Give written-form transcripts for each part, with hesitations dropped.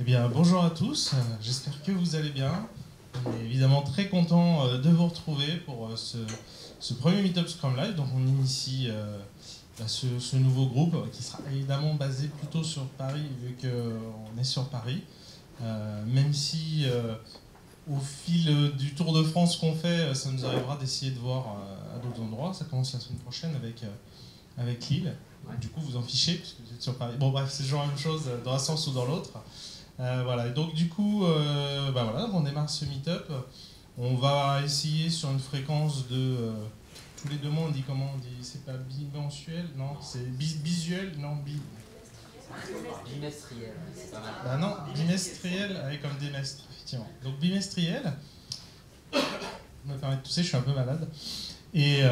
Eh bien, bonjour à tous, j'espère que vous allez bien. On est évidemment très content de vous retrouver pour ce premier Meetup Scrum Live. Donc on initie ce nouveau groupe qui sera évidemment basé plutôt sur Paris vu qu'on est sur Paris. Même si au fil du Tour de France qu'on fait, ça nous arrivera d'essayer de voir à d'autres endroits. Ça commence la semaine prochaine avec Lille. Ouais. Du coup, vous en fichez puisque vous êtes sur Paris. Bon bref, c'est toujours la même chose dans un sens ou dans l'autre. Voilà, et donc du coup, voilà, on démarre ce meet-up. On va essayer sur une fréquence de tous les 2 mois, on dit comment on dit, c'est pas bimensuel, non, c'est bisuel, non, bimestriel, c'est pas mal. Bah non, bimestriel avec comme démestre, effectivement. Donc bimestriel, je me permets de tousser, je suis un peu malade. Et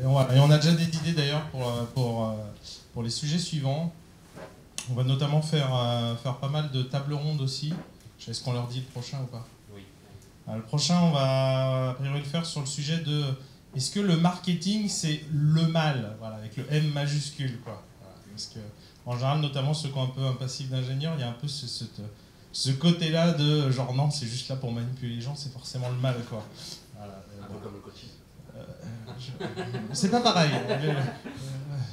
on a déjà des idées d'ailleurs pour les sujets suivants. On va notamment faire pas mal de tables rondes aussi. Est-ce qu'on leur dit le prochain ou pas? Oui. Le prochain, on va a priori le faire sur le sujet de est-ce que le marketing c'est le mal, voilà, avec le M majuscule, quoi. Voilà, parce que en général, notamment ceux qui ont un peu un passif d'ingénieur, il y a un peu ce côté-là de genre non, c'est juste là pour manipuler les gens, c'est forcément le mal, quoi. Voilà, un peu comme le coaching. C'est pas pareil.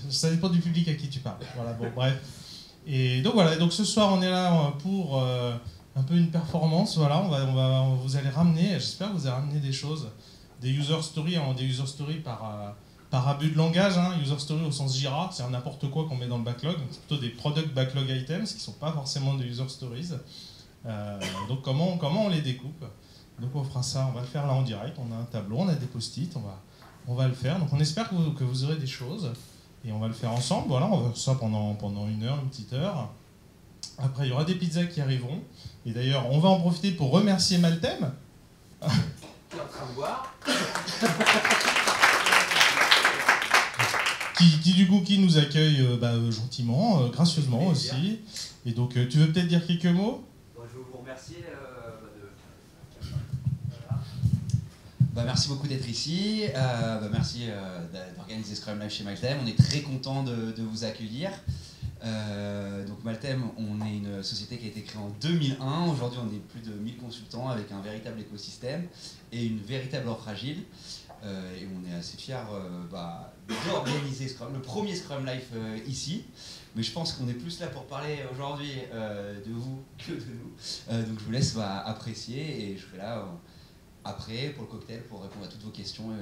Ça dépend du public à qui tu parles. Voilà, bon, bref. Et donc voilà, donc ce soir on est là pour un peu une performance, voilà, vous allez ramener, j'espère que vous allez ramener des choses, des user stories, des user stories par abus de langage, hein, user story au sens Jira, c'est n'importe quoi qu'on met dans le backlog, c'est plutôt des product backlog items qui ne sont pas forcément des user stories. Donc comment on les découpe? Donc on fera ça, on va le faire là en direct, on a un tableau, on a des post-it, on va le faire, donc on espère que vous aurez des choses. Et on va le faire ensemble, voilà, on va faire ça pendant 1 heure, une petite heure. Après, il y aura des pizzas qui arriveront. Et d'ailleurs, on va en profiter pour remercier Maltem. Qui est en train de boire. qui nous accueille gentiment, gracieusement aussi. Et donc, tu veux peut-être dire quelques mots? Je veux vous remercier merci beaucoup d'être ici, merci d'organiser Scrum Live chez Maltem. On est très content de vous accueillir. Donc Maltem, on est une société qui a été créée en 2001. Aujourd'hui, on est plus de 1000 consultants avec un véritable écosystème et une véritable offre agile. Et on est assez fiers d'organiser le premier Scrum Live ici. Mais je pense qu'on est plus là pour parler aujourd'hui de vous que de nous. Donc je vous laisse apprécier et je serai là après pour le cocktail pour répondre à toutes vos questions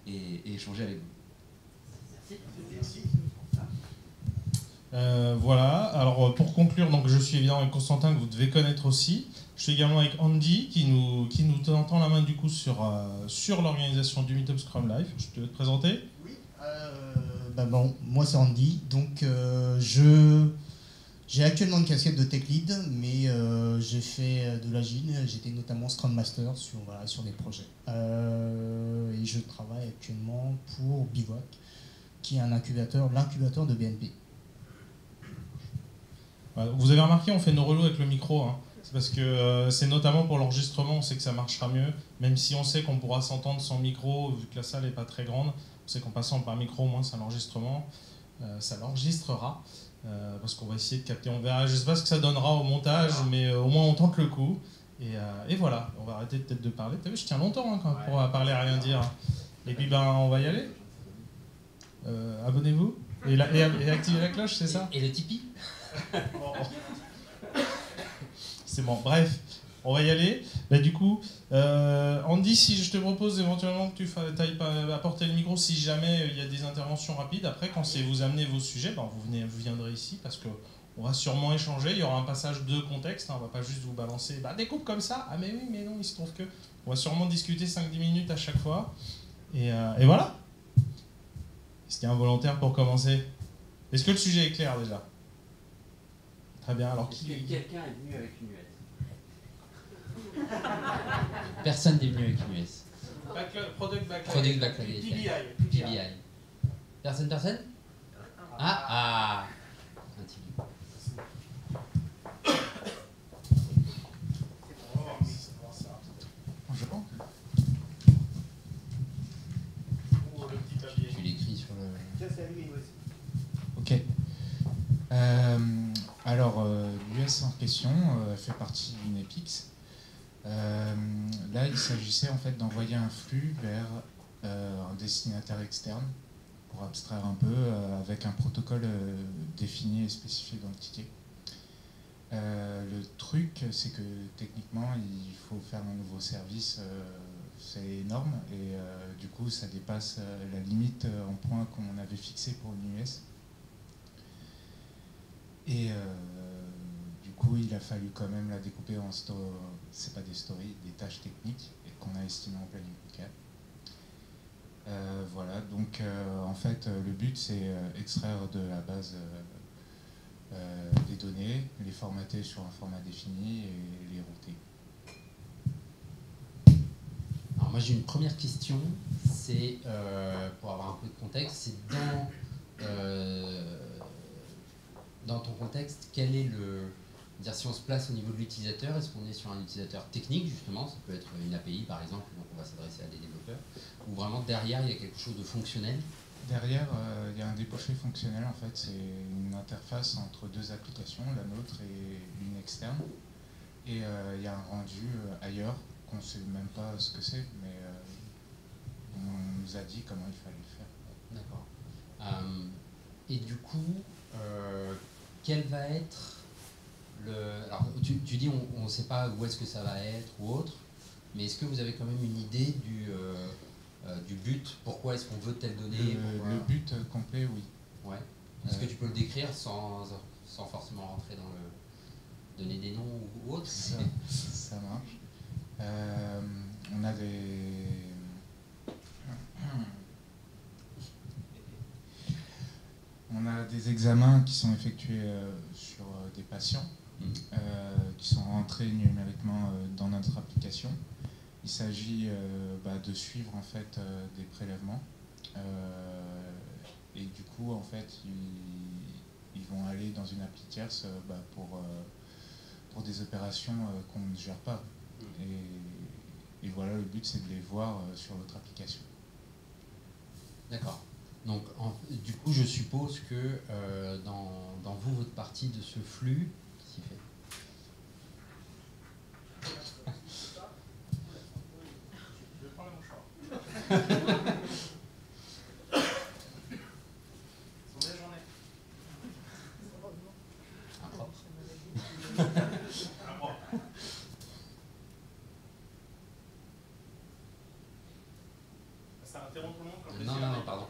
et échanger avec vous. Merci. Voilà, alors pour conclure, donc, je suis évidemment avec Constantin que vous devez connaître aussi. Je suis également avec Andy qui nous tend la main du coup sur l'organisation du Meetup Scrum Live. Je te présenter. Oui, moi c'est Andy, donc j'ai actuellement une casquette de tech lead, mais j'ai fait de l'agile, j'étais notamment Scrum Master sur des projets. Et je travaille actuellement pour Bivouac, qui est l'incubateur de BNP. Vous avez remarqué, on fait nos relots avec le micro, hein. C'est parce que c'est notamment pour l'enregistrement, on sait que ça marchera mieux, même si on sait qu'on pourra s'entendre sans micro, vu que la salle n'est pas très grande, on sait qu'en passant par micro, au moins ça l'enregistrement, ça l'enregistrera, parce qu'on va essayer de capter, on verra, je ne sais pas ce que ça donnera au montage, mais au moins on tente le coup, et voilà, on va arrêter peut-être de parler. T'as vu, je tiens longtemps hein, quand pour parler à rien dire, et puis on va y aller. Abonnez-vous, et activez la cloche, c'est ça? Et le Tipeee. Bon. C'est bon, bref, on va y aller. Du coup, Andy, si je te propose éventuellement que tu ailles apporter le micro, si jamais il y a des interventions rapides, après quand vous amenez vos sujets, vous viendrez ici parce qu'on va sûrement échanger, il y aura un passage de contexte, hein, on va pas juste vous balancer des coupes comme ça, ah mais oui, mais non, il se trouve que... On va sûrement discuter 5-10 minutes à chaque fois, et voilà. Est-ce qu'il y a un volontaire pour commencer? Est-ce que le sujet est clair déjà? Très bien, alors quelqu'un est venu avec une US? Personne n'est venu avec une US. Product Backlog. Product Backlog. PBI. Personne? Ah. Je pense. Tu l'écris sur le... Ça c'est allumé aussi. Ok. Alors, l'US en question fait partie d'une EPIX. Là, il s'agissait en fait d'envoyer un flux vers un destinataire externe pour abstraire un peu avec un protocole défini et spécifié dans le ticket. Le truc, c'est que techniquement, il faut faire un nouveau service, c'est énorme, et du coup, ça dépasse la limite en point qu'on avait fixé pour une US. Et du coup, il a fallu quand même la découper en c'est pas des stories, des tâches techniques, et qu'on a estimé en planning local. Voilà, donc en fait, le but, c'est extraire de la base des données, les formater sur un format défini et les router. Alors moi j'ai une première question, c'est pour avoir un peu de contexte, c'est dans ton contexte, quel est dire si on se place au niveau de l'utilisateur, est-ce qu'on est sur un utilisateur technique justement, ça peut être une API par exemple, donc on va s'adresser à des développeurs, ou vraiment derrière il y a quelque chose de fonctionnel? Derrière, il y a un débouché fonctionnel, en fait, c'est une interface entre deux applications, la nôtre et une externe. Et il y a un rendu ailleurs, qu'on ne sait même pas ce que c'est, mais on nous a dit comment il fallait le faire. D'accord. Et du coup, quel va être alors tu dis on ne sait pas où est-ce que ça va être ou autre, mais est-ce que vous avez quand même une idée du but, pourquoi est-ce qu'on veut telle donnée? Le but complet, oui. Ouais. Est-ce que tu peux le décrire sans forcément rentrer dans donner des noms ou autre? Ça marche. On a des examens qui sont effectués sur des patients qui sont rentrés numériquement dans notre application. Il s'agit de suivre en fait des prélèvements et du coup en fait ils vont aller dans une appli tierce pour des opérations qu'on ne gère pas. Et voilà, le but c'est de les voir sur notre application. D'accord. Donc du coup je suppose que dans votre partie de ce flux, qu'est-ce qu'il fait? Non, pardon.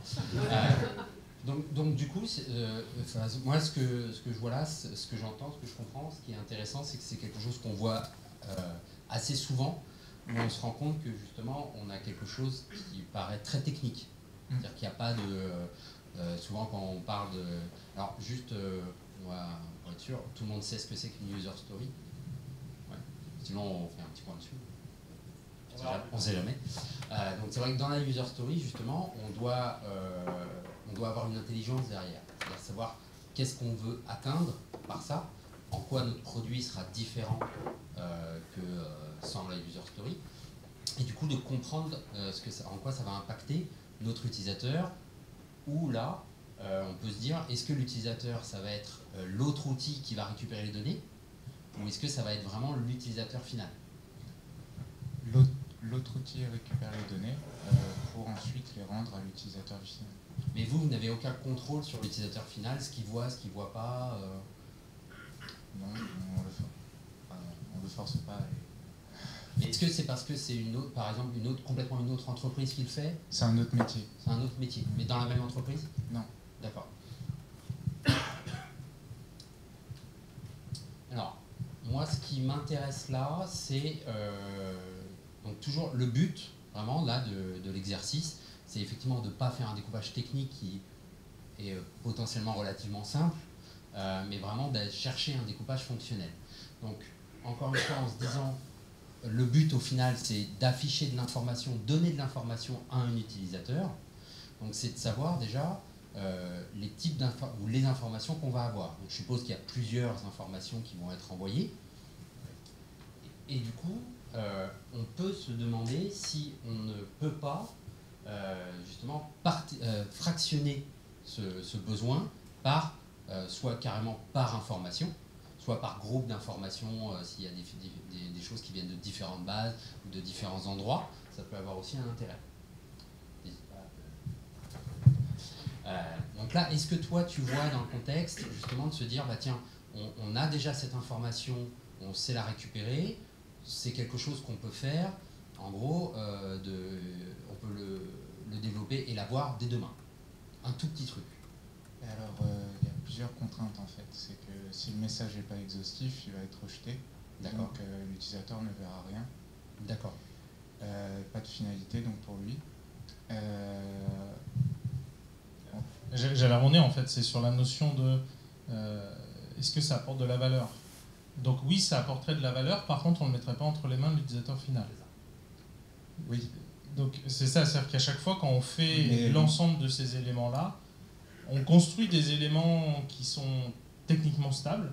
Donc du coup, moi ce que je vois là, ce que j'entends, ce que je comprends, ce qui est intéressant, c'est que c'est quelque chose qu'on voit assez souvent, où on se rend compte que justement on a quelque chose qui paraît très technique. C'est-à-dire qu'il n'y a pas de... souvent quand on parle de... Alors juste, pour être sûr, tout le monde sait ce que c'est qu'une user story. Ouais. Sinon on fait un petit point dessus. On ne sait jamais. Donc c'est vrai que dans la user story, justement, on doit avoir une intelligence derrière. C'est-à-dire savoir qu'est-ce qu'on veut atteindre par ça, en quoi notre produit sera différent que sans la user story, et du coup de comprendre en quoi ça va impacter notre utilisateur, ou là, on peut se dire, est-ce que l'utilisateur, ça va être l'autre outil qui va récupérer les données, ou est-ce que ça va être vraiment l'utilisateur final? L'autre outil récupère les données pour ensuite les rendre à l'utilisateur final. Mais vous n'avez aucun contrôle sur l'utilisateur final, ce qu'il voit pas Non, on le force pas. Mais est-ce que c'est parce que c'est par exemple complètement une autre entreprise qui le fait? C'est un autre métier. C'est un autre métier, mais dans la même entreprise? Non. D'accord. Alors, moi, ce qui m'intéresse là, c'est donc toujours le but, vraiment, là, de l'exercice, c'est effectivement de ne pas faire un découpage technique qui est potentiellement relativement simple, mais vraiment d'aller chercher un découpage fonctionnel. Donc, encore une fois, en se disant, le but au final, c'est d'afficher de l'information, donner de l'information à un utilisateur. Donc, c'est de savoir déjà les types ou les informations qu'on va avoir. Donc, je suppose qu'il y a plusieurs informations qui vont être envoyées. Et du coup, on peut se demander si on ne peut pas justement fractionner ce besoin par soit carrément par information, soit par groupe d'informations, s'il y a des choses qui viennent de différentes bases ou de différents endroits, ça peut avoir aussi un intérêt. Donc là, est-ce que toi, tu vois dans le contexte, justement, de se dire, bah tiens, on a déjà cette information, on sait la récupérer, c'est quelque chose qu'on peut faire, en gros, on peut le développer et l'avoir dès demain. Un tout petit truc. Et alors, il y a plusieurs contraintes en fait. C'est que si le message n'est pas exhaustif, il va être rejeté. D'accord. Donc l'utilisateur ne verra rien. D'accord. Pas de finalité donc pour lui. J'allais revenir en fait, c'est sur la notion de est-ce que ça apporte de la valeur. Donc oui, ça apporterait de la valeur, par contre on ne le mettrait pas entre les mains de l'utilisateur final. Oui. Donc c'est ça, c'est-à-dire qu'à chaque fois quand on fait l'ensemble de ces éléments-là, on construit des éléments qui sont techniquement stables,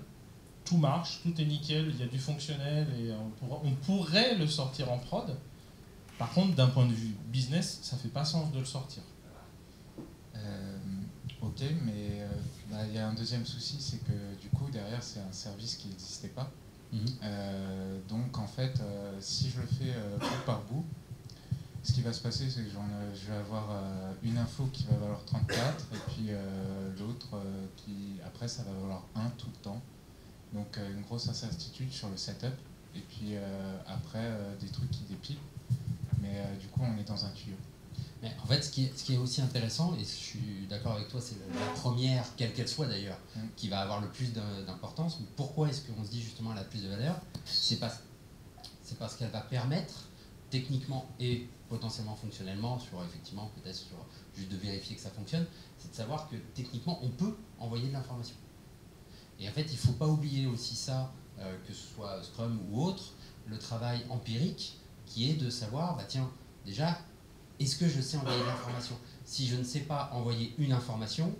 tout marche, tout est nickel, il y a du fonctionnel et on pourrait le sortir en prod. Par contre, d'un point de vue business, ça ne fait pas sens de le sortir. Ok, mais il y a un deuxième souci, c'est que du coup derrière c'est un service qui n'existait pas. Donc en fait, si je le fais bout par bout, ce qui va se passer, c'est que je vais avoir une info qui va valoir 34 et puis l'autre qui après ça va valoir 1 tout le temps. Donc une grosse incertitude sur le setup et puis après des trucs qui dépilent. Mais du coup on est dans un tuyau. Mais en fait, ce qui est aussi intéressant, et je suis d'accord avec toi, c'est la première, quelle qu'elle soit d'ailleurs, qui va avoir le plus d'importance. Mais pourquoi est-ce qu'on se dit justement elle a plus de valeur? C'est parce qu'elle va permettre, techniquement et potentiellement fonctionnellement, effectivement peut-être sur juste de vérifier que ça fonctionne, c'est de savoir que techniquement on peut envoyer de l'information. Et en fait, il ne faut pas oublier aussi ça, que ce soit Scrum ou autre, le travail empirique qui est de savoir, bah tiens, déjà, est-ce que je sais envoyer de l'information? Si je ne sais pas envoyer une information,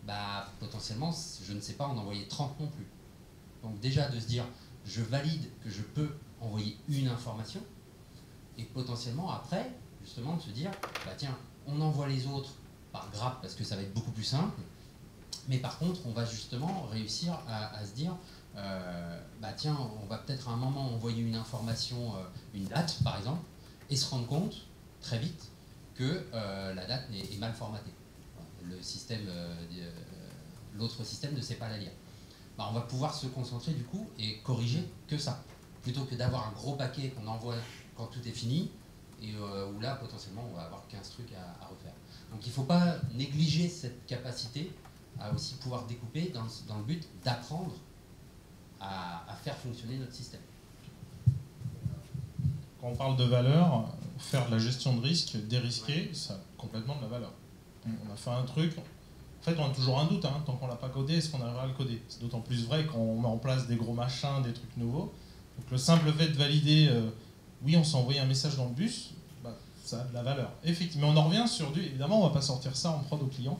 bah, potentiellement, je ne sais pas en envoyer 30 non plus. Donc déjà, de se dire, je valide que je peux envoyer une information, et potentiellement, après, justement, de se dire, bah tiens, on envoie les autres par grappe, parce que ça va être beaucoup plus simple, mais par contre, on va justement réussir à se dire, bah tiens, on va peut-être à un moment envoyer une information, une date, par exemple, et se rendre compte, très vite, que la date est mal formatée. L'autre système ne sait pas la lire. Bah, on va pouvoir se concentrer du coup et corriger que ça, plutôt que d'avoir un gros paquet qu'on envoie quand tout est fini, et où là potentiellement on va avoir 15 trucs à refaire. Donc il ne faut pas négliger cette capacité à aussi pouvoir découper dans le but d'apprendre à faire fonctionner notre système. Quand on parle de valeur, faire de la gestion de risque, dérisquer, ça a complètement de la valeur. On a fait un truc, en fait on a toujours un doute, hein, tant qu'on ne l'a pas codé, est-ce qu'on arrivera à le coder? C'est d'autant plus vrai quand on met en place des gros machins, des trucs nouveaux. Donc le simple fait de valider, oui on s'est envoyé un message dans le bus, bah, ça a de la valeur. Effectivement, mais on en revient sur évidemment on ne va pas sortir ça en prod au client.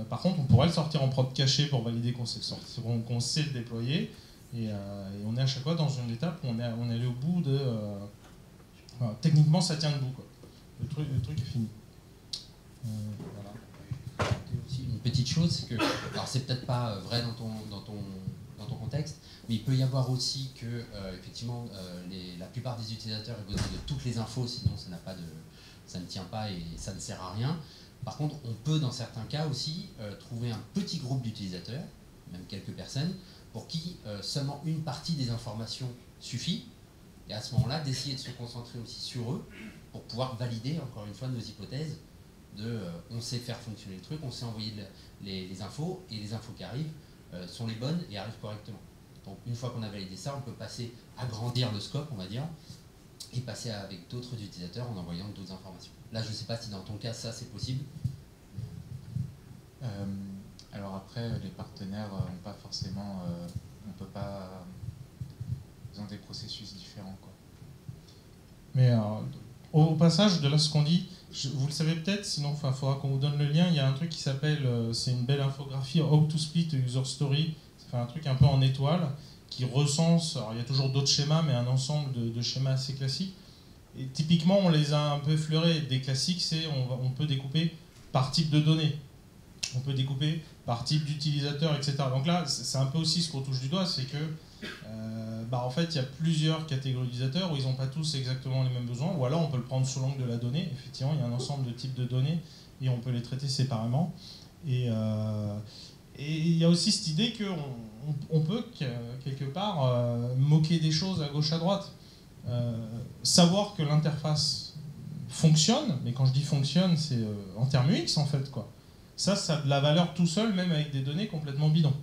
Par contre on pourrait le sortir en prod caché pour valider qu'on sait le déployer. Et on est à chaque fois dans une étape où on est allé au bout de... techniquement, ça tient debout, quoi. Le truc est fini. Voilà. Aussi, une petite chose, c'est que... Alors, c'est peut-être pas vrai dans ton contexte, mais il peut y avoir aussi que, effectivement, la plupart des utilisateurs aient besoin de toutes les infos, sinon ça ne tient pas et ça ne sert à rien. Par contre, on peut, dans certains cas aussi, trouver un petit groupe d'utilisateurs, même quelques personnes, pour qui seulement une partie des informations suffit, et à ce moment-là, d'essayer de se concentrer aussi sur eux, pour pouvoir valider, encore une fois, nos hypothèses de on sait faire fonctionner le truc, on sait envoyer les infos, et les infos qui arrivent sont les bonnes et arrivent correctement. Donc une fois qu'on a validé ça, on peut passer, agrandir le scope, on va dire, et passer avec d'autres utilisateurs en envoyant d'autres informations. Là, je ne sais pas si dans ton cas, ça, c'est possible. Alors après, les partenaires n'ont pas forcément... on peut pas... Ils ont des processus différents, quoi. Mais au passage de là, ce qu'on dit, vous le savez peut-être, sinon il faudra qu'on vous donne le lien, il y a un truc qui s'appelle, c'est une belle infographie, How to Split a User Story, ça fait un truc un peu en étoile, qui recense, alors il y a toujours d'autres schémas, mais un ensemble de schémas assez classiques. Et typiquement, on les a un peu effleurés. Des classiques, c'est on peut découper par type de données. On peut découper par type d'utilisateur, etc. Donc là, c'est un peu aussi ce qu'on touche du doigt, c'est que en fait, il y a plusieurs catégories d'utilisateurs où ils n'ont pas tous exactement les mêmes besoins, ou alors on peut le prendre sous l'angle de la donnée. Effectivement, il y a un ensemble de types de données et on peut les traiter séparément. Et il y a aussi cette idée qu'on peut quelque part moquer des choses à gauche à droite. Savoir que l'interface fonctionne, mais quand je dis fonctionne, c'est en termes UX en fait, quoi. Ça a de la valeur tout seul, même avec des données complètement bidons.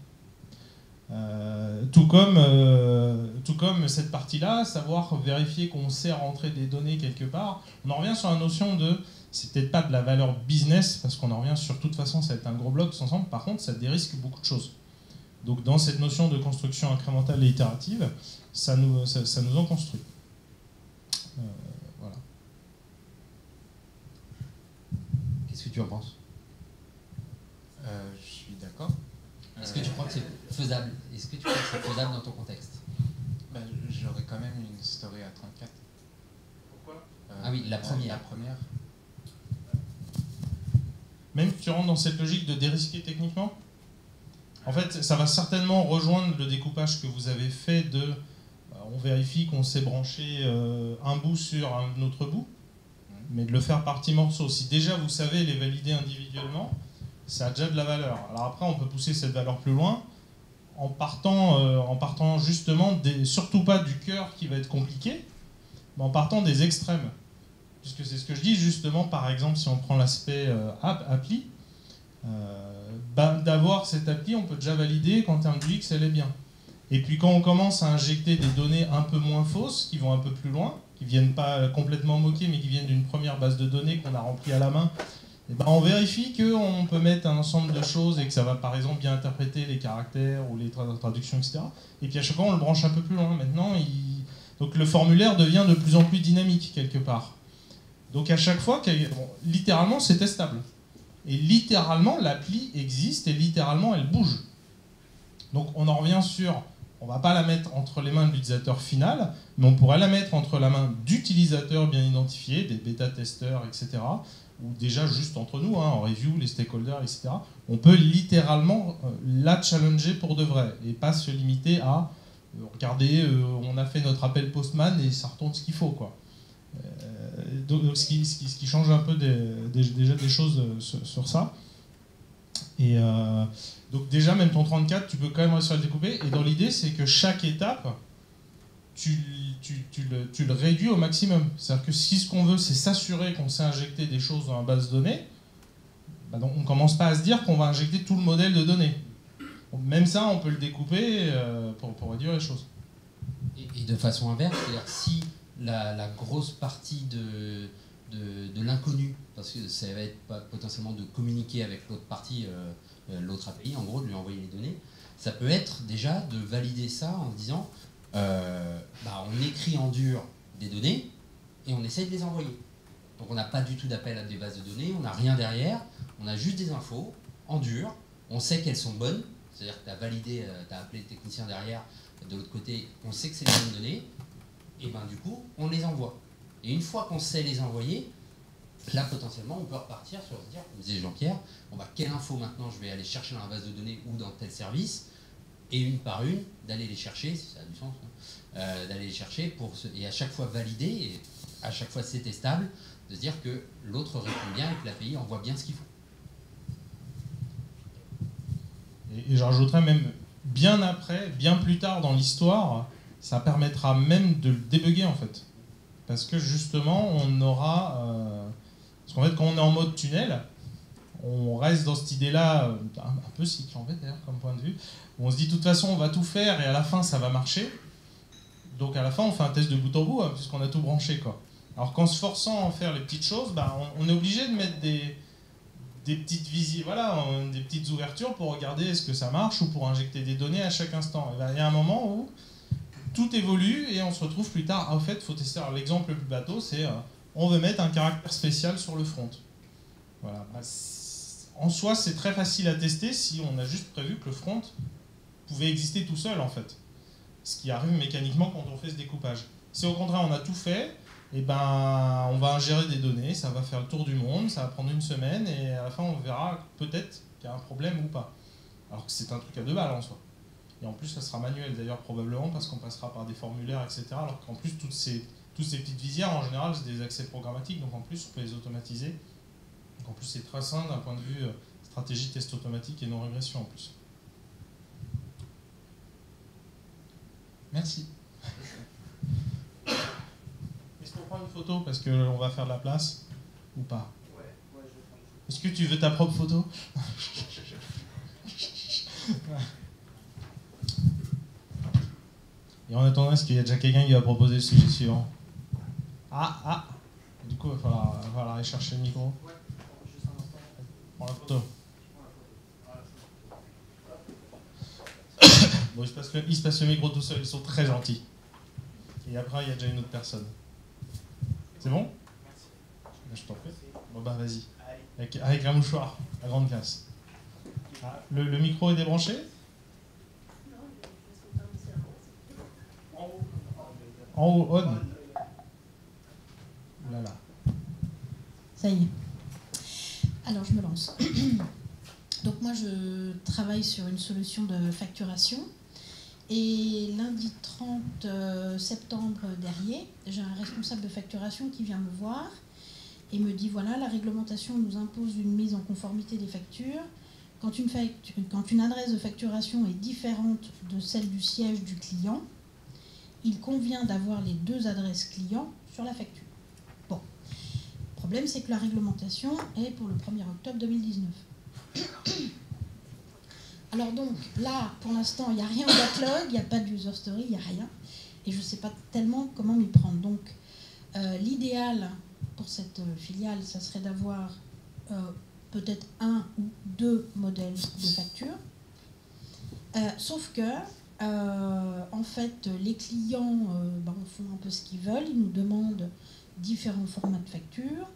Tout comme cette partie-là, savoir vérifier qu'on sait rentrer des données quelque part, on en revient sur la notion de, c'est peut-être pas de la valeur business, parce qu'on en revient sur toute façon, ça va être un gros bloc tous ensemble, par contre ça dérisque beaucoup de choses. Donc dans cette notion de construction incrémentale et itérative, ça nous en construit. Voilà. Qu'est-ce que tu en penses? Je suis d'accord. Est-ce que tu crois que c'est faisable? Est-ce que tu crois que c'est faisable dans ton contexte? J'aurais quand même une story à 34. Pourquoi? Ah oui, la première. La première. Même si tu rentres dans cette logique de dérisquer techniquement, en fait, ça va certainement rejoindre le découpage que vous avez fait de on vérifie qu'on s'est branché un bout sur un autre bout, mais de le faire par petits morceaux. Si déjà vous savez les valider individuellement, ça a déjà de la valeur. Alors après, on peut pousser cette valeur plus loin en partant justement, surtout pas du cœur qui va être compliqué, mais en partant des extrêmes. Puisque c'est ce que je dis justement, par exemple, si on prend l'aspect appli, d'avoir cette appli, on peut déjà valider qu'en termes d'UX, elle est bien. Et puis quand on commence à injecter des données un peu moins fausses, qui vont un peu plus loin, qui ne viennent pas complètement moquer, mais qui viennent d'une première base de données qu'on a remplie à la main, et on vérifie qu'on peut mettre un ensemble de choses et que ça va par exemple bien interpréter les caractères ou les traductions, etc. Et puis à chaque fois, on le branche un peu plus loin. Maintenant, donc le formulaire devient de plus en plus dynamique quelque part. Donc à chaque fois, littéralement, c'est testable. Et littéralement, l'appli existe et littéralement, elle bouge. Donc on en revient sur, on ne va pas la mettre entre les mains de l'utilisateur final, mais on pourrait la mettre entre la main d'utilisateurs bien identifiés, des bêta-testeurs, etc., ou déjà juste entre nous, en review, les stakeholders, etc. On peut littéralement la challenger pour de vrai, et pas se limiter à regardez, on a fait notre appel Postman et ça retourne ce qu'il faut, quoi. Donc, ce qui change un peu déjà des choses sur ça. Et donc déjà, même ton 34, tu peux quand même réussir à le découper. Et dans l'idée, c'est que chaque étape, tu le réduis au maximum. C'est-à-dire que si ce qu'on veut, c'est s'assurer qu'on sait injecter des choses dans la base de données, donc on ne commence pas à se dire qu'on va injecter tout le modèle de données. Même ça, on peut le découper pour réduire les choses. Et de façon inverse, c'est-à-dire si la grosse partie de l'inconnu, parce que ça va être potentiellement de communiquer avec l'autre partie, l'autre API, en gros, de lui envoyer les données, ça peut être déjà de valider ça en se disant on écrit en dur des données et on essaie de les envoyer. Donc on n'a pas du tout d'appel à des bases de données, on n'a rien derrière, on a juste des infos en dur, on sait qu'elles sont bonnes, c'est-à-dire que tu as validé, tu as appelé le technicien derrière, de l'autre côté, on sait que c'est les bonnes données, et du coup, on les envoie. Et une fois qu'on sait les envoyer, là, potentiellement, on peut repartir sur se dire, comme disait Jean-Pierre, quelle info maintenant je vais aller chercher dans la base de données ou dans tel service, et une par une, d'aller les chercher, si ça a du sens, d'aller les chercher, et à chaque fois valider, et à chaque fois c'est testable, de se dire que l'autre répond bien et que l'API envoie bien ce qu'il faut. Et je rajouterais même, bien après, bien plus tard dans l'histoire, ça permettra même de le débugger en fait. Parce que justement, on aura... parce qu'en fait, quand on est en mode tunnel, on reste dans cette idée-là, un peu cycle en fait d'ailleurs, comme point de vue, où on se dit de toute façon, on va tout faire et à la fin, ça va marcher. Donc à la fin, on fait un test de bout en bout, puisqu'on a tout branché, quoi. Alors qu'en se forçant à faire les petites choses, on est obligé de mettre des petites des petites ouvertures pour regarder est-ce que ça marche ou pour injecter des données à chaque instant. Il y a un moment où tout évolue et on se retrouve plus tard. En fait, il faut tester. Alors, l'exemple le plus bateau, c'est on veut mettre un caractère spécial sur le front. Voilà. En soi, c'est très facile à tester si on a juste prévu que le front pouvait exister tout seul, en fait. Ce qui arrive mécaniquement quand on fait ce découpage. Si au contraire on a tout fait, on va ingérer des données, ça va faire le tour du monde, ça va prendre une semaine et à la fin on verra peut-être qu'il y a un problème ou pas. Alors que c'est un truc à 2 balles en soi. Et en plus, ça sera manuel d'ailleurs, probablement, parce qu'on passera par des formulaires, etc. Alors qu'en plus, toutes ces petites visières, en général, c'est des accès programmatiques, donc en plus, on peut les automatiser. Donc en plus, c'est très sain d'un point de vue stratégie, test automatique et non-régression en plus. Merci. Est-ce qu'on prend une photo parce qu'on va faire de la place ou pas? Ouais, moi je vais faire une photo. Est-ce que tu veux ta propre photo? Et en attendant, est-ce qu'il y a déjà quelqu'un qui va proposer le sujet suivant? Ah. Du coup, il va falloir aller chercher le micro. Ouais, juste un instant. Prends la photo. Bon, il se passe le micro tout seul, ils sont très gentils. Et après, il y a déjà une autre personne. C'est bon? Merci. Je t'en prie. Bon bah vas-y. Avec un mouchoir, la grande classe. Ah, le micro est débranché? En haut, on. Ouh là là. Ça y est. Alors, je me lance. Donc, moi, je travaille sur une solution de facturation. Et lundi 30 septembre dernier, j'ai un responsable de facturation qui vient me voir et me dit, voilà, la réglementation nous impose une mise en conformité des factures. Quand une adresse de facturation est différente de celle du siège du client, il convient d'avoir les 2 adresses clients sur la facture. Bon. Le problème, c'est que la réglementation est pour le 1er octobre 2019. Alors donc, là, pour l'instant, il n'y a rien au backlog, il n'y a pas de user story, il n'y a rien. Et je ne sais pas tellement comment m'y prendre. Donc, l'idéal pour cette filiale, ça serait d'avoir peut-être 1 ou 2 modèles de facture. Sauf que, en fait, les clients font un peu ce qu'ils veulent, ils nous demandent différents formats de facture.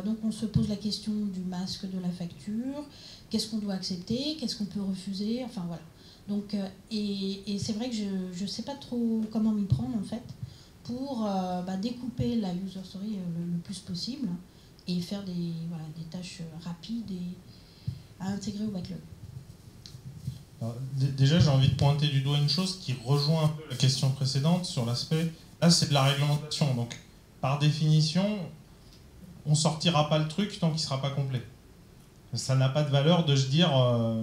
Donc on se pose la question du masque de la facture, qu'est-ce qu'on doit accepter, qu'est-ce qu'on peut refuser, enfin voilà. Donc, et c'est vrai que je ne sais pas trop comment m'y prendre en fait pour découper la user story le plus possible et faire des tâches rapides et à intégrer au backlog. Alors, déjà, j'ai envie de pointer du doigt une chose qui rejoint un peu la question précédente sur l'aspect. Là, c'est de la réglementation. Donc, par définition, on ne sortira pas le truc tant qu'il ne sera pas complet. Ça n'a pas de valeur de se dire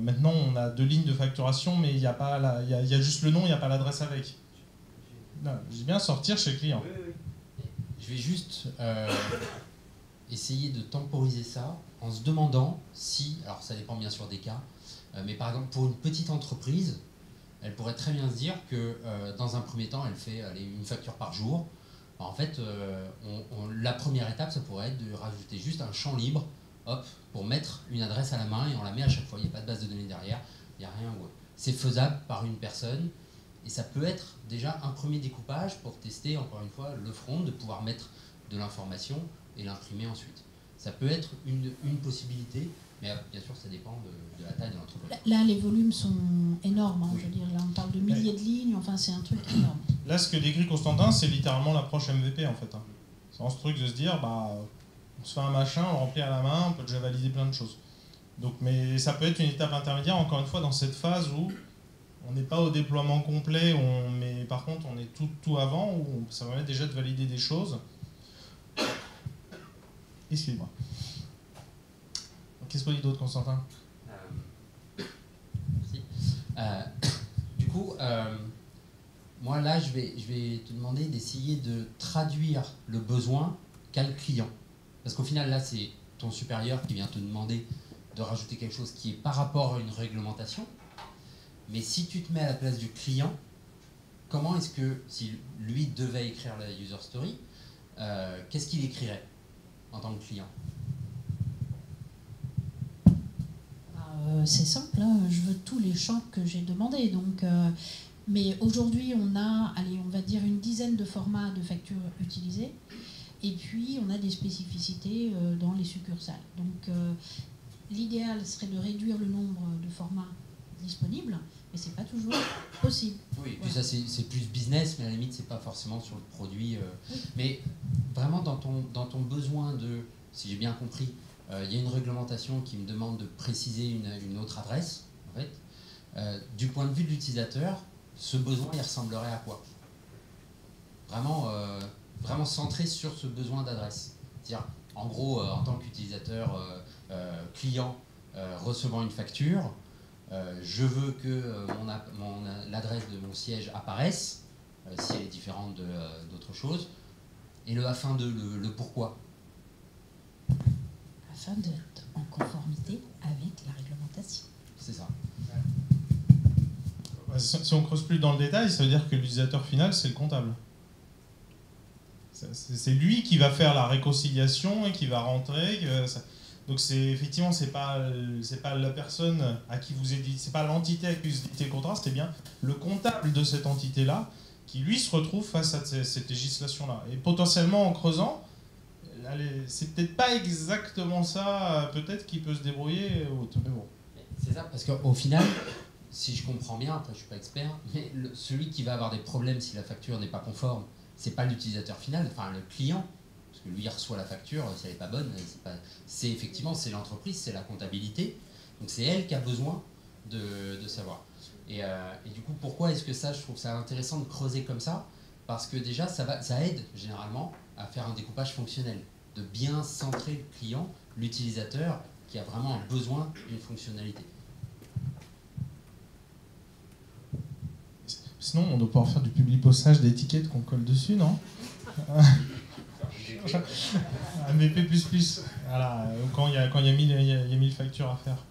maintenant on a 2 lignes de facturation, mais il y a juste le nom, il n'y a pas l'adresse avec. Non, je dis bien sortir chez le client. Je vais juste essayer de temporiser ça en se demandant si, alors ça dépend bien sûr des cas, mais par exemple pour une petite entreprise, elle pourrait très bien se dire que dans un premier temps elle fait une facture par jour. En fait, la première étape, ça pourrait être de rajouter juste un champ libre, hop, pour mettre une adresse à la main et on la met à chaque fois. Il n'y a pas de base de données derrière, il n'y a rien. C'est faisable par une personne et ça peut être déjà un premier découpage pour tester, encore une fois, le front, de pouvoir mettre de l'information et l'imprimer ensuite. Ça peut être une possibilité, mais bien sûr, ça dépend de la taille de l'entreprise. Là, les volumes sont énormes. Oui. Je veux dire, là, on parle de milliers de lignes. Enfin, c'est un truc énorme. Là, ce que décrit Constantin, c'est littéralement l'approche MVP en fait. C'est ce truc de se dire, on se fait un machin, on remplit à la main, on peut déjà valider plein de choses. Donc, mais ça peut être une étape intermédiaire, encore une fois, dans cette phase où on n'est pas au déploiement complet, mais par contre, on est tout avant, où ça permet déjà de valider des choses. Excuse-moi. Qu'est-ce qu'on dit d'autre, Constantin? Merci. Du coup, moi là, je vais te demander d'essayer de traduire le besoin qu'a le client. Parce qu'au final, là, c'est ton supérieur qui vient te demander de rajouter quelque chose qui est par rapport à une réglementation. Mais si tu te mets à la place du client, comment est-ce que, si lui devait écrire la user story, qu'est-ce qu'il écrirait en tant que client? C'est simple, hein, je veux tous les champs que j'ai demandés. Donc, mais aujourd'hui, on a, on va dire une dizaine de formats de factures utilisés. Et puis, on a des spécificités dans les succursales. Donc, l'idéal serait de réduire le nombre de formats disponibles, mais ce n'est pas toujours possible. Oui, puis ça, c'est plus business, mais à la limite, c'est pas forcément sur le produit. Oui. Mais vraiment, dans ton besoin de, si j'ai bien compris, il y a une réglementation qui me demande de préciser une autre adresse, en fait, du point de vue de l'utilisateur, ce besoin, il ressemblerait à quoi? Vraiment centré sur ce besoin d'adresse. C'est-à-dire, en gros, en tant qu'utilisateur client recevant une facture, je veux que l'adresse de mon siège apparaisse, si elle est différente d'autre chose, et le afin de le pourquoi. Afin d'être en conformité avec la réglementation. C'est ça. Si on creuse plus dans le détail, ça veut dire que l'utilisateur final, c'est le comptable. C'est lui qui va faire la réconciliation et qui va rentrer. Donc effectivement, c'est pas la personne à qui vous éditez, c'est pas l'entité à qui vous éditez le contrat, c'est bien le comptable de cette entité-là qui lui se retrouve face à cette législation-là. Et potentiellement en creusant, c'est peut-être pas exactement ça, peut-être qu'il peut se débrouiller, mais bon. C'est ça, parce qu'au final, si je comprends bien, après je suis pas expert, mais celui qui va avoir des problèmes si la facture n'est pas conforme, c'est pas l'utilisateur final, enfin le client, parce que lui il reçoit la facture, si elle n'est pas bonne, c'est effectivement c'est l'entreprise, c'est la comptabilité, donc c'est elle qui a besoin de savoir. Et du coup, pourquoi est-ce que ça, je trouve ça intéressant de creuser comme ça? Parce que déjà, ça aide généralement à faire un découpage fonctionnel, de bien centrer le client, l'utilisateur, qui a vraiment un besoin d'une fonctionnalité. Sinon, on doit pouvoir faire du publipostage d'étiquettes qu'on colle dessus, non? MVP++. Voilà, quand il y a 1000 factures à faire.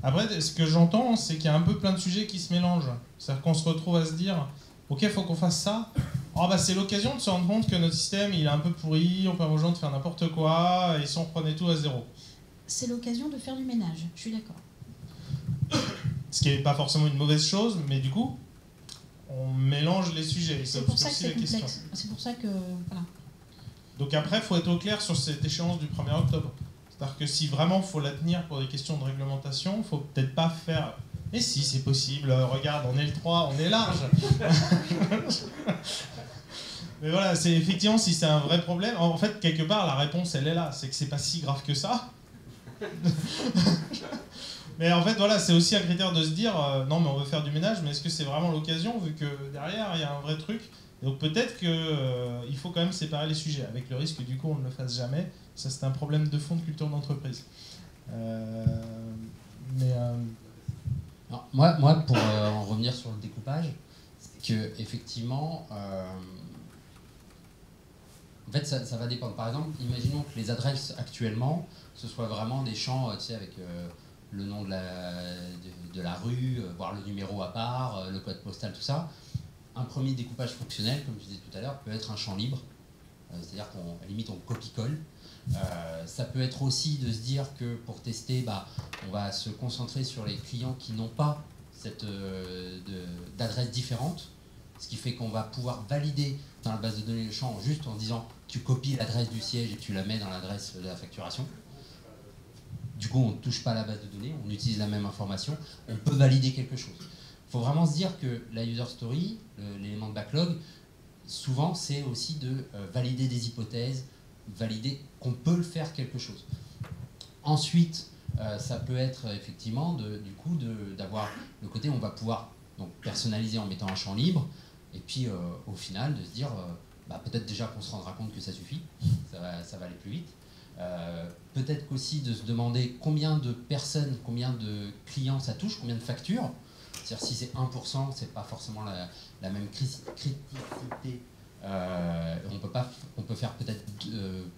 Après, ce que j'entends, c'est qu'il y a un peu plein de sujets qui se mélangent. C'est-à-dire qu'on se retrouve à se dire, ok, il faut qu'on fasse ça. Oh, bah, c'est l'occasion de se rendre compte que notre système, il est un peu pourri, on permet aux gens de faire n'importe quoi, et si on reprenait tout à zéro. C'est l'occasion de faire du ménage, je suis d'accord. Ce qui n'est pas forcément une mauvaise chose, mais du coup, on mélange les sujets. C'est pour ça que c'est complexe. C'est pour ça que... Voilà. Donc après, il faut être au clair sur cette échéance du 1er octobre. C'est-à-dire que si vraiment il faut la tenir pour des questions de réglementation, il ne faut peut-être pas faire... Mais si, c'est possible, regarde, on est le 3, on est large. Mais voilà, c'est effectivement, si c'est un vrai problème, en fait, quelque part, la réponse, elle est là. C'est que c'est pas si grave que ça. Mais en fait, voilà, c'est aussi un critère de se dire, non, mais on veut faire du ménage, mais est-ce que c'est vraiment l'occasion, vu que derrière, il y a un vrai truc. Donc peut-être qu'il faut quand même séparer les sujets, avec le risque que du coup, on ne le fasse jamais. Ça, c'est un problème de fond de culture d'entreprise. Alors, moi, pour en revenir sur le découpage, c'est que effectivement, en fait, ça va dépendre. Par exemple, imaginons que les adresses actuellement, ce soit vraiment des champs, tu sais, avec le nom de la rue, voire le numéro à part, le code postal, tout ça. Un premier découpage fonctionnel, comme je disais tout à l'heure, peut être un champ libre, c'est-à-dire qu'à la limite on copie-colle. Ça peut être aussi de se dire que pour tester, on va se concentrer sur les clients qui n'ont pas d'adresse différente, ce qui fait qu'on va pouvoir valider dans la base de données le champ juste en disant tu copies l'adresse du siège et tu la mets dans l'adresse de la facturation. Du coup, on ne touche pas à la base de données, on utilise la même information, on peut valider quelque chose. Il faut vraiment se dire que la user story, l'élément de backlog, souvent c'est aussi de valider des hypothèses, valider qu'on peut le faire quelque chose. Ensuite, ça peut être effectivement d'avoir le côté où on va pouvoir donc, personnaliser en mettant un champ libre, et puis au final de se dire peut-être déjà qu'on se rendra compte que ça suffit, ça va aller plus vite. Peut-être qu'aussi de se demander combien de personnes, combien de clients ça touche, combien de factures. C'est-à-dire si c'est 1%, c'est pas forcément la même criticité. On peut faire peut-être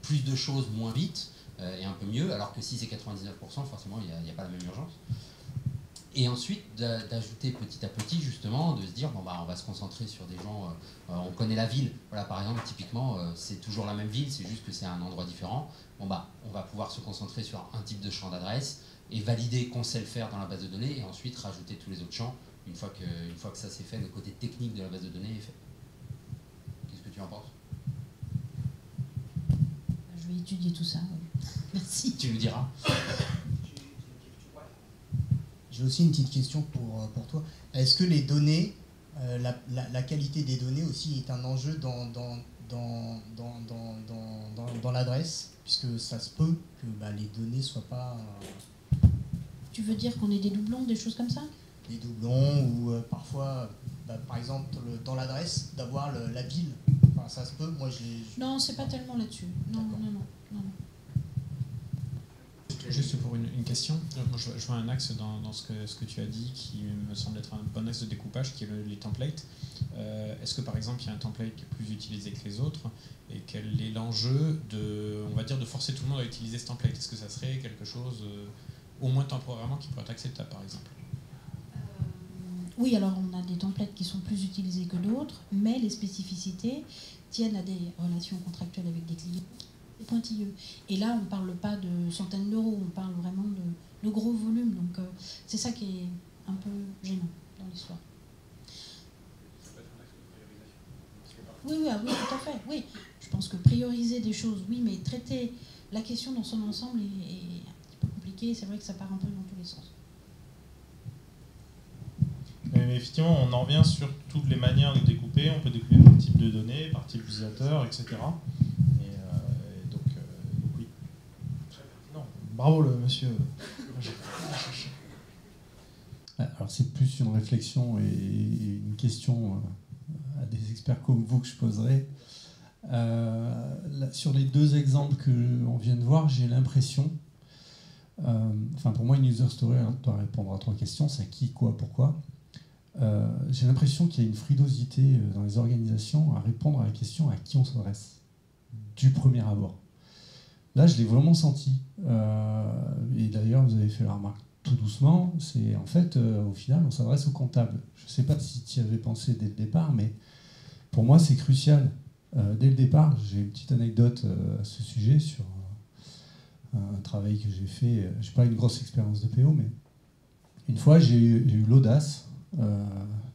plus de choses moins vite et un peu mieux, alors que si c'est 99%, forcément il n'y a pas la même urgence. Et ensuite d'ajouter petit à petit justement, de se dire on va se concentrer sur des gens, on connaît la ville, voilà par exemple typiquement c'est toujours la même ville, c'est juste que c'est un endroit différent. On va pouvoir se concentrer sur un type de champ d'adresse et valider qu'on sait le faire dans la base de données et ensuite rajouter tous les autres champs une fois que ça c'est fait, le côté technique de la base de données est fait. Qu'est-ce que tu en penses? Je vais étudier tout ça. Merci. Tu nous diras. J'ai aussi une petite question pour toi. Est-ce que les données, la qualité des données aussi est un enjeu dans l'adresse, puisque ça se peut que les données ne soient pas Tu veux dire qu'on est des doublons, des choses comme ça? Des doublons ou parfois, par exemple, dans l'adresse, d'avoir la ville. Enfin, ça se peut, moi Non, c'est pas tellement là-dessus. Non. Juste pour une question, moi je vois un axe dans ce que tu as dit qui me semble être un bon axe de découpage, qui est les templates. Est-ce que par exemple il y a un template qui est plus utilisé que les autres, et quel est l'enjeu on va dire, de forcer tout le monde à utiliser ce template? Est-ce que ça serait quelque chose, au moins temporairement, qui pourrait être acceptable par exemple? Oui, alors on a des templates qui sont plus utilisés que d'autres, mais les spécificités tiennent à des relations contractuelles avec des clients pointilleux. Et là, on ne parle pas de centaines d'euros, on parle vraiment de gros volumes. Donc c'est ça qui est un peu gênant dans l'histoire. Oui, tout à fait. Oui, je pense que prioriser des choses, oui, mais traiter la question dans son ensemble est un petit peu compliqué. C'est vrai que ça part un peu dans tous les sens. Mais effectivement, on en revient sur toutes les manières de découper. On peut découper par type de données, par type d'utilisateur, etc. Et donc, oui. Non, bravo le monsieur. Alors c'est plus une réflexion et une question à des experts comme vous que je poserai. Sur les deux exemples qu'on vient de voir, j'ai l'impression, pour moi une user story doit répondre à 3 questions, c'est qui, quoi, pourquoi. J'ai l'impression qu'il y a une frilosité dans les organisations à répondre à la question à qui on s'adresse, du premier abord. Là, je l'ai vraiment senti. Et d'ailleurs, vous avez fait la remarque tout doucement, c'est en fait, au final, on s'adresse au comptable. Je ne sais pas si tu y avais pensé dès le départ, mais pour moi, c'est crucial. Dès le départ, j'ai une petite anecdote à ce sujet sur un travail que j'ai fait. Je n'ai pas une grosse expérience de PO, mais une fois, j'ai eu l'audace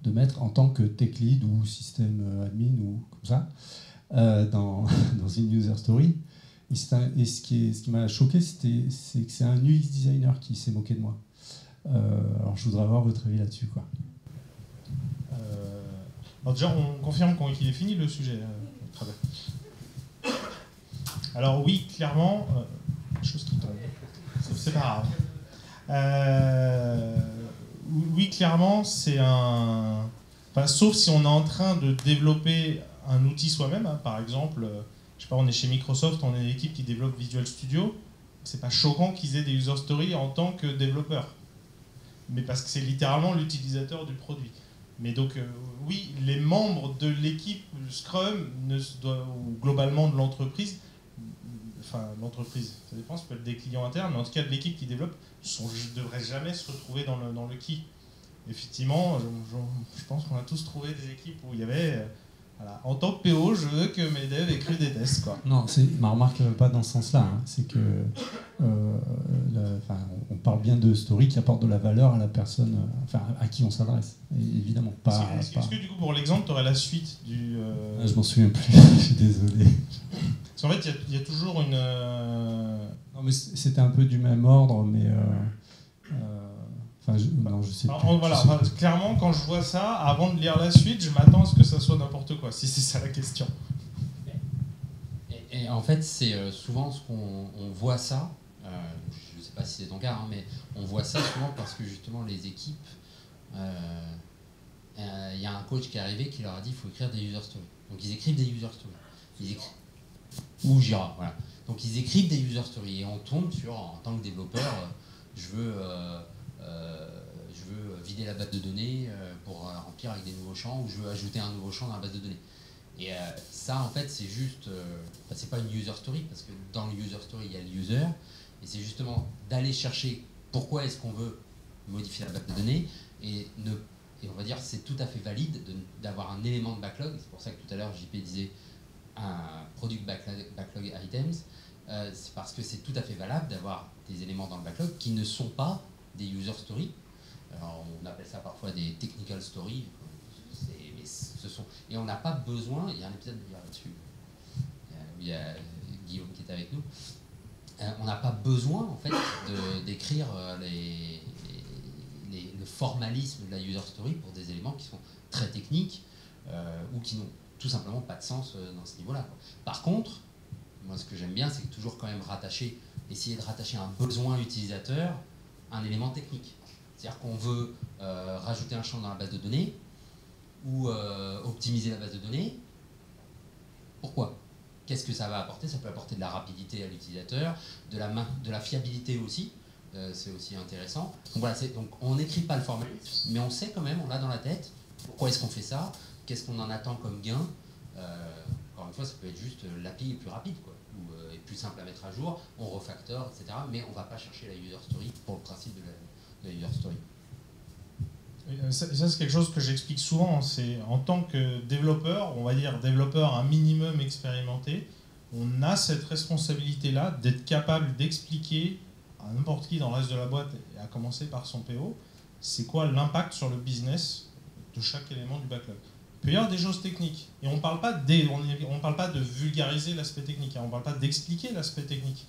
de mettre en tant que tech lead ou système admin ou comme ça dans une user story. Et ce qui m'a choqué, c'est que c'est un UX designer qui s'est moqué de moi. Alors je voudrais avoir votre avis là-dessus, quoi. Alors déjà, on confirme qu'il est fini le sujet. Très bien. Alors oui, clairement, chose qui tombe. C'est pas grave. Oui, clairement, c'est un... Enfin, sauf si on est en train de développer un outil soi-même, hein. Par exemple, je sais pas, on est chez Microsoft, on est une équipe qui développe Visual Studio. C'est pas choquant qu'ils aient des user stories en tant que développeurs. Mais parce que c'est littéralement l'utilisateur du produit. Mais donc, oui, les membres de l'équipe Scrum, ou globalement de l'entreprise, enfin l'entreprise, ça dépend, ça peut être des clients internes, mais en tout cas de l'équipe qui développe, ne devraient jamais se retrouver dans le qui. Effectivement, je pense qu'on a tous trouvé des équipes où il y avait, voilà, en tant que PO, je veux que mes devs écrivent des tests, quoi. Non, ma remarque n'est pas dans ce sens-là. Hein. C'est que on parle bien de story qui apporte de la valeur à la personne, à qui on s'adresse. Évidemment, pas. Est-ce que du coup, pour l'exemple, tu aurais la suite du. Je m'en souviens plus. Je suis désolé. Parce qu'en fait, il y a toujours une. Non, mais c'était un peu du même ordre, mais. Je sais plus. Voilà, clairement, quand je vois ça, avant de lire la suite, je m'attends à ce que ça soit n'importe quoi, si c'est ça la question. Et en fait, c'est souvent ce qu'on voit ça, je ne sais pas si c'est ton cas, hein, mais on voit ça souvent parce que justement les équipes, y a un coach qui est arrivé qui leur a dit qu'il faut écrire des user stories. Donc ils écrivent des user stories. Ou Jira, voilà. Donc ils écrivent des user stories et on tombe sur, en tant que développeur, je veux vider la base de données pour remplir avec des nouveaux champs, ou je veux ajouter un nouveau champ dans la base de données. Et ça, en fait, c'est juste... c'est pas une user story, parce que dans le user story, il y a le user, et c'est justement d'aller chercher pourquoi est-ce qu'on veut modifier la base de données, et on va dire c'est tout à fait valide d'avoir un élément de backlog. C'est pour ça que tout à l'heure, JP disait un product backlog items, c'est parce que c'est tout à fait valable d'avoir des éléments dans le backlog qui ne sont pas des user stories. Alors, on appelle ça parfois des technical stories, et on n'a pas besoin, il y a un épisode là-dessus, il y a Guillaume qui est avec nous, on n'a pas besoin en fait d'écrire le formalisme de la user story pour des éléments qui sont très techniques ou qui n'ont tout simplement pas de sens dans ce niveau-là. Par contre, moi ce que j'aime bien, c'est toujours quand même essayer de rattacher un besoin utilisateur un élément technique. C'est-à-dire qu'on veut rajouter un champ dans la base de données ou optimiser la base de données. Pourquoi? Qu'est-ce que ça va apporter? Ça peut apporter de la rapidité à l'utilisateur, de la fiabilité aussi. C'est aussi intéressant. Donc voilà, donc on n'écrit pas le formalisme, mais on sait quand même, on l'a dans la tête, pourquoi est-ce qu'on fait ça, qu'est-ce qu'on en attend comme gain. Encore une fois, ça peut être juste l'API est plus rapide, quoi, ou est plus simple à mettre à jour, on refactor, etc. Mais on ne va pas chercher la user story pour le principe de la user story. Ça, c'est quelque chose que j'explique souvent. C'est en tant que développeur, on va dire développeur un minimum expérimenté, on a cette responsabilité-là d'être capable d'expliquer à n'importe qui dans le reste de la boîte, et à commencer par son PO, c'est quoi l'impact sur le business de chaque élément du backlog. Il peut y avoir des choses techniques, et on ne parle pas de vulgariser l'aspect technique, hein, on ne parle pas d'expliquer l'aspect technique.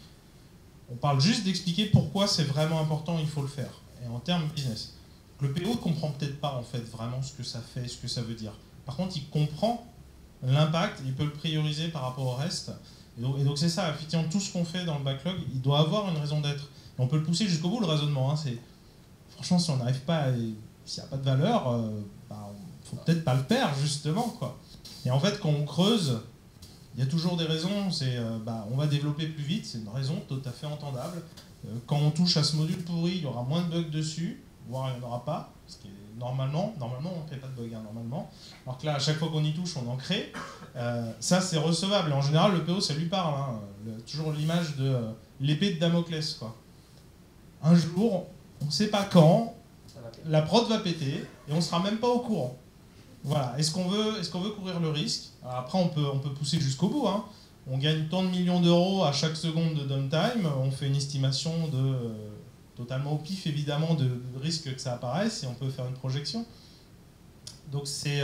On parle juste d'expliquer pourquoi c'est vraiment important, il faut le faire, et en termes business. Le PO ne comprend peut-être pas en fait vraiment ce que ça fait, ce que ça veut dire. Par contre, il comprend l'impact, il peut le prioriser par rapport au reste. Et donc c'est ça, effectivement, tout ce qu'on fait dans le backlog, il doit avoir une raison d'être. On peut le pousser jusqu'au bout, le raisonnement. Hein, franchement, si on n'arrive pas, s'il n'y a pas de valeur, il ne faut peut-être pas le faire, justement, quoi. Et en fait, quand on creuse, il y a toujours des raisons. On va développer plus vite, c'est une raison tout à fait entendable. Quand on touche à ce module pourri, il y aura moins de bugs dessus, voire il n'y en aura pas. Parce que normalement, on ne crée pas de bugs, hein, normalement. Alors que là, à chaque fois qu'on y touche, on en crée. Ça, c'est recevable. Et en général, le PO, ça lui parle. Hein. Toujours l'image de l'épée de Damoclès, quoi. Un jour, on ne sait pas quand, la prod va péter et on ne sera même pas au courant. Voilà. Est-ce qu'on veut courir le risque? Alors après, on peut pousser jusqu'au bout. Hein. On gagne tant de millions d'euros à chaque seconde de downtime. On fait une estimation totalement au pif, évidemment, de risque que ça apparaisse et on peut faire une projection. Donc c'est...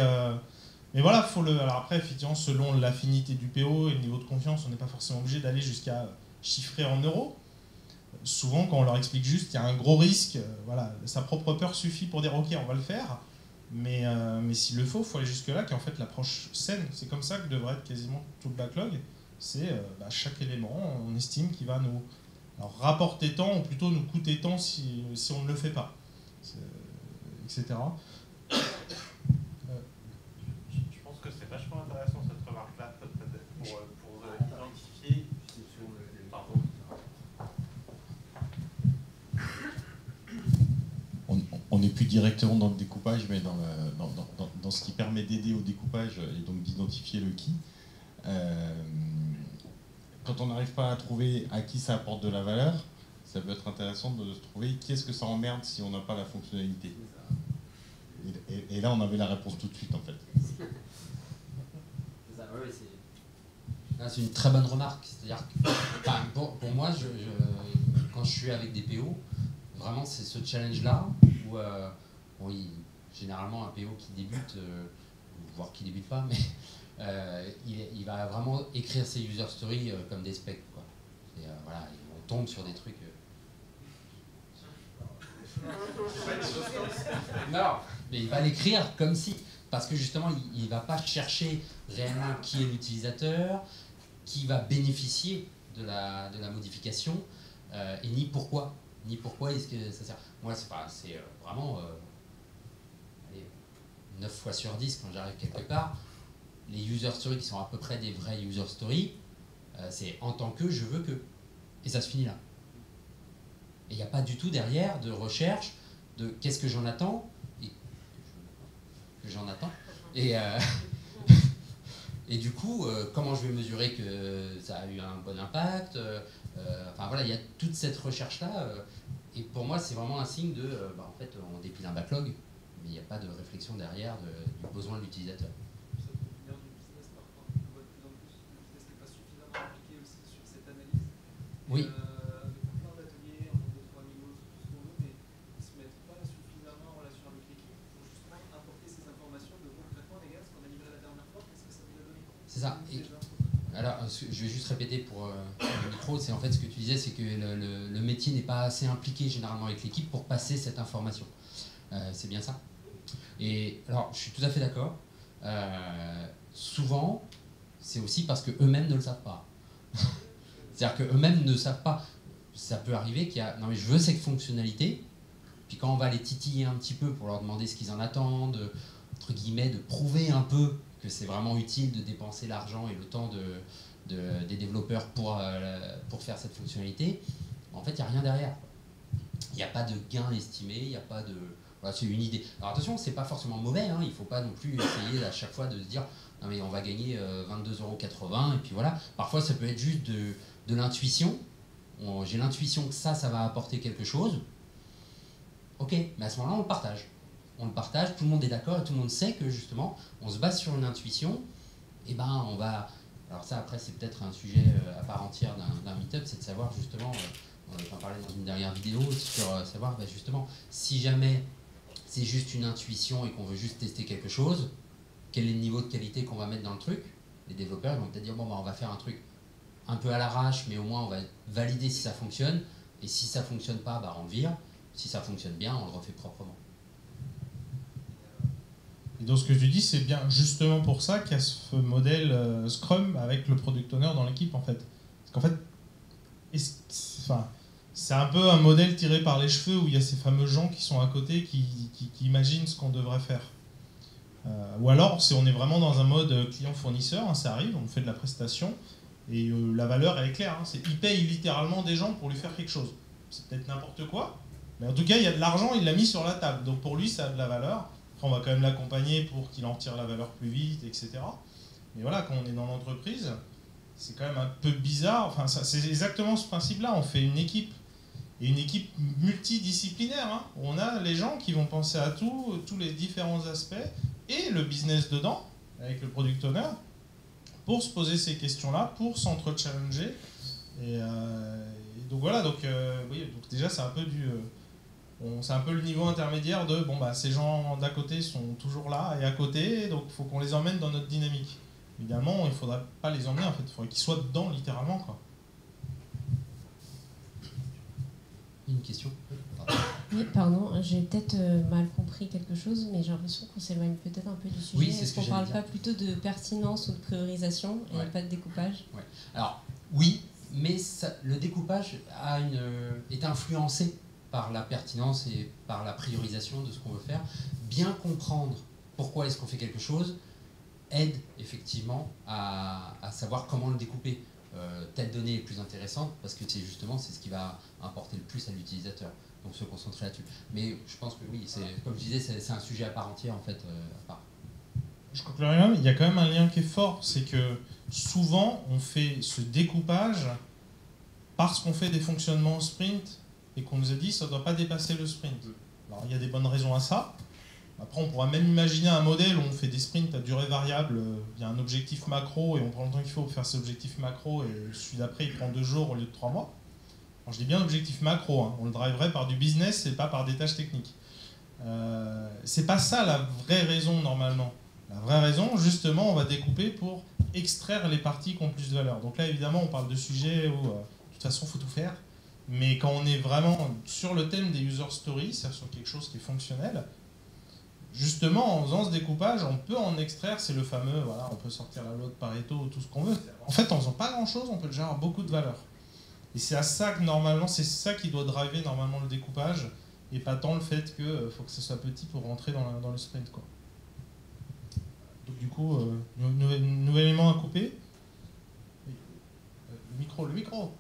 Mais voilà, alors après, effectivement, selon l'affinité du PO et le niveau de confiance, on n'est pas forcément obligé d'aller jusqu'à chiffrer en euros. Souvent, quand on leur explique juste qu'il y a un gros risque, voilà, sa propre peur suffit pour dire ok, on va le faire. Mais s'il le faut aller jusque-là, qui est en fait l'approche saine. C'est comme ça que devrait être quasiment tout le backlog. C'est chaque élément, on estime qu'il va nous rapporter tant, ou plutôt nous coûter tant si on ne le fait pas, etc. Je pense que c'est vachement intéressant cette remarque-là, pour identifier... Pardon. On n'est plus directement dans le découpage, mais dans ce qui permet d'aider au découpage et donc d'identifier le qui. Quand on n'arrive pas à trouver à qui ça apporte de la valeur, ça peut être intéressant de se trouver qui est-ce que ça emmerde si on n'a pas la fonctionnalité. Et là, on avait la réponse tout de suite, en fait. C'est une très bonne remarque. C'est-à-dire que, pour moi, quand je suis avec des PO, vraiment, c'est ce challenge-là où, généralement, un PO qui débute, voire qui débute pas, mais il va vraiment écrire ses user stories comme des specs, quoi. Et, voilà, on tombe sur des trucs. Non, mais il va l'écrire comme si, parce que justement, il ne va pas chercher réellement qui est l'utilisateur, qui va bénéficier de la modification, et ni pourquoi est-ce que ça sert. Moi, c'est vraiment 9 fois sur 10 quand j'arrive quelque part, les user stories qui sont à peu près des vrais user stories, c'est en tant que je veux que. Et ça se finit là. Et il n'y a pas du tout derrière de recherche de qu'est-ce que j'en attends et que j'en attends. Et du coup, comment je vais mesurer que ça a eu un bon impact. Enfin voilà, il y a toute cette recherche-là. Et pour moi, c'est vraiment un signe de, en fait, on dépile un backlog, mais il n'y a pas de réflexion derrière du besoin de l'utilisateur. Ça peut venir du business par contre. On voit de plus en plus que le business n'est pas suffisamment impliqué aussi sur cette analyse. Oui. Avec plein d'ateliers, en 2-3 niveaux, tout ce qu'on veut, mais ils ne se mettent pas suffisamment en relation avec l'équipe pour justement apporter ces informations de concrètement, les gars, ce qu'on a livré la dernière fois, qu'est-ce que ça vous a donné? C'est ça. Alors, je vais juste répéter pour le micro, c'est en fait ce que tu disais, c'est que le métier n'est pas assez impliqué généralement avec l'équipe pour passer cette information. C'est bien ça. Et alors, je suis tout à fait d'accord. Souvent, c'est aussi parce qu'eux-mêmes ne le savent pas. C'est-à-dire qu'eux-mêmes ne savent pas. Ça peut arriver qu'il y a... Non mais je veux cette fonctionnalité, Puis quand on va les titiller un petit peu pour leur demander ce qu'ils en attendent, entre guillemets, de prouver un peu que c'est vraiment utile de dépenser l'argent et le temps des développeurs pour faire cette fonctionnalité, en fait, il n'y a rien derrière. Il n'y a pas de gain estimé, il n'y a pas de... Voilà, c'est une idée. Alors attention, c'est pas forcément mauvais, hein, il ne faut pas non plus essayer à chaque fois de se dire non mais on va gagner 22,80 € et puis voilà. Parfois ça peut être juste de l'intuition. J'ai l'intuition que ça va apporter quelque chose. Ok, mais à ce moment-là on le partage. On le partage, tout le monde est d'accord et tout le monde sait que justement on se base sur une intuition. Et ben on va... Alors ça après c'est peut-être un sujet à part entière d'un meet-up, c'est de savoir justement, j'en parlais dans une dernière vidéo, sur savoir justement si jamais c'est juste une intuition et qu'on veut juste tester quelque chose, quel est le niveau de qualité qu'on va mettre dans le truc. Les développeurs ils vont peut-être dire bon, on va faire un truc un peu à l'arrache, mais au moins on va valider si ça fonctionne, et si ça fonctionne pas, on le vire, si ça fonctionne bien, on le refait proprement. Et donc ce que tu dis, c'est bien justement pour ça qu'il y a ce modèle Scrum avec le Product Owner dans l'équipe en fait. Parce qu'en fait, c'est un peu un modèle tiré par les cheveux où il y a ces fameux gens qui sont à côté qui imaginent ce qu'on devrait faire. Ou alors, on est vraiment dans un mode client-fournisseur, hein, ça arrive, on fait de la prestation, et la valeur elle est claire, hein, il paye littéralement des gens pour lui faire quelque chose. C'est peut-être n'importe quoi, mais en tout cas il y a de l'argent, il l'a mis sur la table, donc pour lui ça a de la valeur. Après, on va quand même l'accompagner pour qu'il en tire la valeur plus vite, etc. Mais voilà, quand on est dans l'entreprise, c'est quand même un peu bizarre, enfin c'est exactement ce principe-là, on fait une équipe. Et une équipe multidisciplinaire, hein, où on a les gens qui vont penser à tous les différents aspects, et le business dedans, avec le product owner, pour se poser ces questions-là, pour s'entre-challenger. Et donc voilà, oui, donc déjà c'est un peu c'est un peu le niveau intermédiaire de ces gens d'à côté sont toujours là et à côté, donc il faut qu'on les emmène dans notre dynamique. Évidemment, il ne faudra pas les emmener, en fait, il faudrait qu'ils soient dedans littéralement, quoi. Une question? Oui, pardon, j'ai peut-être mal compris quelque chose, mais j'ai l'impression qu'on s'éloigne peut-être un peu du sujet. Oui, c'est Est-ce qu'on ne parle pas plutôt de pertinence ou de priorisation et pas de découpage? Ouais. Alors, oui, mais le découpage est influencé par la pertinence et par la priorisation de ce qu'on veut faire. Bien comprendre pourquoi est-ce qu'on fait quelque chose aide effectivement à savoir comment le découper. Telle donnée est plus intéressante parce que c'est ce qui va importer le plus à l'utilisateur. Donc se concentrer là-dessus. Mais je pense que oui, comme je disais, c'est un sujet à part entière en fait. À part. Je conclurai même, il y a quand même un lien qui est fort, c'est que souvent on fait ce découpage parce qu'on fait des fonctionnements en sprint et qu'on nous a dit ça ne doit pas dépasser le sprint. Alors il y a des bonnes raisons à ça. Après, on pourra même imaginer un modèle où on fait des sprints à durée variable, il y a un objectif macro et on prend le temps qu'il faut pour faire cet objectif macro et celui d'après il prend 2 jours au lieu de 3 mois. Alors, je dis bien objectif macro, hein. On le driverait par du business et pas par des tâches techniques. C'est pas ça la vraie raison normalement. La vraie raison, justement, on va découper pour extraire les parties qui ont plus de valeur. Donc là, évidemment, on parle de sujets où de toute façon, il faut tout faire. Mais quand on est vraiment sur le thème des user stories, c'est-à-dire sur quelque chose qui est fonctionnel, justement, en faisant ce découpage, on peut en extraire, c'est le fameux, voilà, on peut sortir la loi de Pareto, tout ce qu'on veut. En fait, en faisant pas grand-chose, on peut déjà avoir beaucoup de valeur. Et c'est à ça que normalement, c'est ça qui doit driver normalement le découpage, et pas tant le fait qu'il faut que ce soit petit pour rentrer dans le sprint, quoi. Donc du coup, nouvel élément à couper. Le micro.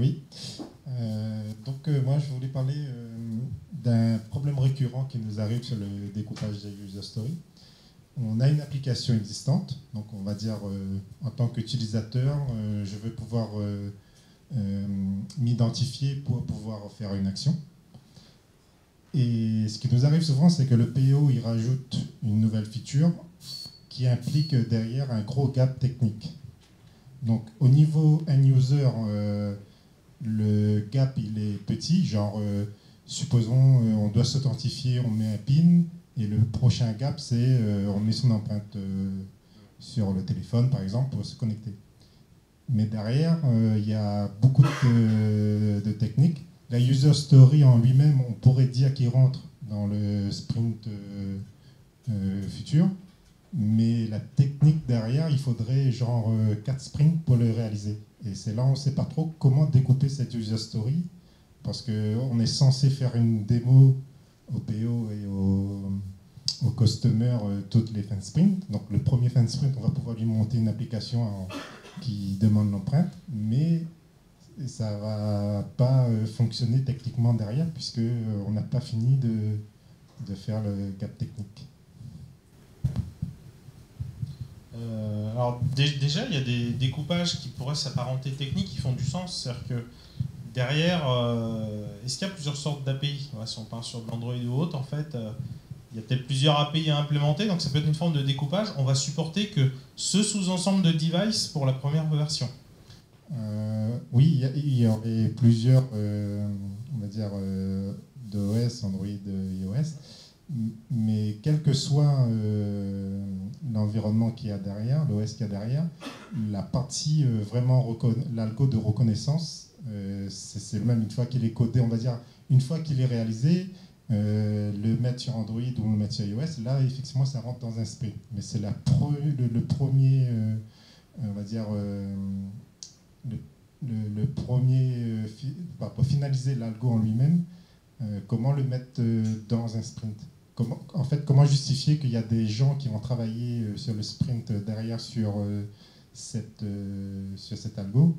Oui. Donc moi je voulais parler d'un problème récurrent qui nous arrive sur le découpage des user stories. On a une application existante, donc on va dire en tant qu'utilisateur, je veux pouvoir m'identifier pour pouvoir faire une action. Et ce qui nous arrive souvent, c'est que le PO il rajoute une nouvelle feature qui implique derrière un gros gap technique. Donc au niveau end user, le gap il est petit, genre supposons on doit s'authentifier, on met un PIN, et le prochain gap c'est on met son empreinte sur le téléphone par exemple pour se connecter. Mais derrière il y a beaucoup de techniques. La user story en lui-même, on pourrait dire qu'il rentre dans le sprint futur. mais la technique derrière, il faudrait genre 4 sprints pour le réaliser. Et c'est là où on ne sait pas trop comment découper cette user story, parce qu'on est censé faire une démo au PO et au customer toutes les fins de sprint. Donc le premier fin de sprint, on va pouvoir lui monter une application qui demande l'empreinte, mais ça ne va pas fonctionner techniquement derrière, puisqu'on n'a pas fini de faire le gap technique. Alors déjà, il y a des découpages qui pourraient s'apparenter techniques qui font du sens. C'est-à-dire que derrière, est-ce qu'il y a plusieurs sortes d'API? Si on part sur de l'Android ou autre, en fait, il y a peut-être plusieurs API à implémenter, donc ça peut être une forme de découpage. On va supporter que ce sous-ensemble de devices pour la première version. Oui, il y aurait plusieurs, on va dire, d'OS, Android, iOS. Mais quel que soit l'environnement qu'il y a derrière, l'OS qu'il y a derrière, la partie vraiment l'algo de reconnaissance, c'est même une fois qu'il est codé, on va dire, une fois qu'il est réalisé, le mettre sur Android ou le mettre sur iOS, là effectivement ça rentre dans un sprint. Mais c'est le premier, on va dire, le premier, pour finaliser l'algo en lui-même, comment le mettre dans un sprint. Comment justifier qu'il y a des gens qui vont travailler sur le sprint derrière sur cet algo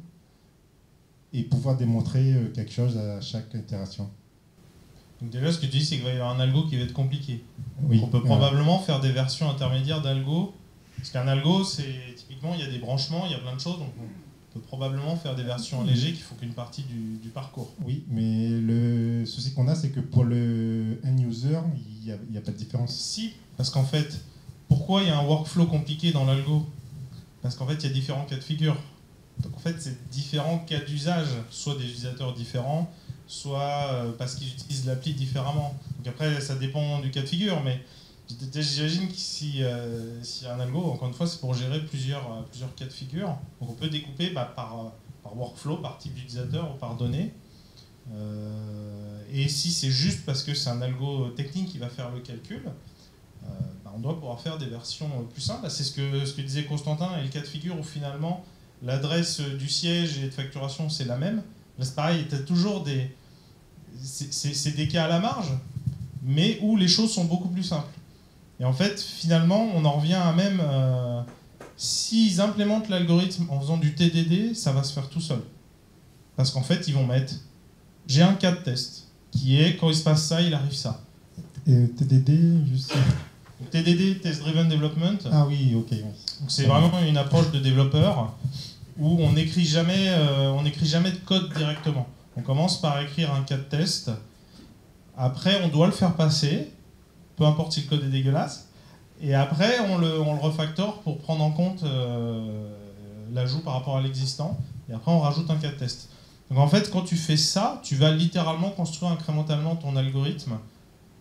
et pouvoir démontrer quelque chose à chaque itération. Donc déjà, ce que tu dis, c'est qu'il va y avoir un algo qui va être compliqué. Oui. On peut probablement faire des versions intermédiaires d'algo, parce qu'un algo, c'est typiquement, il y a des branchements, il y a plein de choses, donc on peut probablement faire des versions allégées qui font qu'une partie du parcours. Oui, mais le souci qu'on a, c'est que pour le end-user, il n'y a pas de différence. Si, parce qu'en fait, pourquoi il y a un workflow compliqué dans l'algo? Parce qu'en fait, il y a différents cas de figure. Donc en fait, c'est différents cas d'usage, soit des utilisateurs différents, soit parce qu'ils utilisent l'appli différemment. Donc après, ça dépend du cas de figure, mais j'imagine que si y a un algo, encore une fois, c'est pour gérer plusieurs cas de figure. Donc on peut découper par workflow, par type d'utilisateur ou par données. Et si c'est juste parce que c'est un algo technique qui va faire le calcul, on doit pouvoir faire des versions plus simples. C'est ce que disait Constantin, et le cas de figure où finalement l'adresse du siège et de facturation c'est la même. Là c'est pareil, tu as toujours c'est des cas à la marge, mais où les choses sont beaucoup plus simples. Et en fait, finalement, on en revient à même... s'ils implémentent l'algorithme en faisant du TDD, ça va se faire tout seul. Parce qu'en fait, ils vont mettre... J'ai un cas de test, qui est, quand il se passe ça, il arrive ça. Et TDD, juste... TDD, Test Driven Development. Ah oui, ok. Oui. Donc c'est vraiment une approche de développeur où on n'écrit jamais de code directement. On commence par écrire un cas de test. Après, on doit le faire passer, peu importe si le code est dégueulasse. Et après, on le refactor pour prendre en compte l'ajout par rapport à l'existant. Et après, on rajoute un cas de test. Donc en fait, quand tu fais ça, tu vas littéralement construire incrémentalement ton algorithme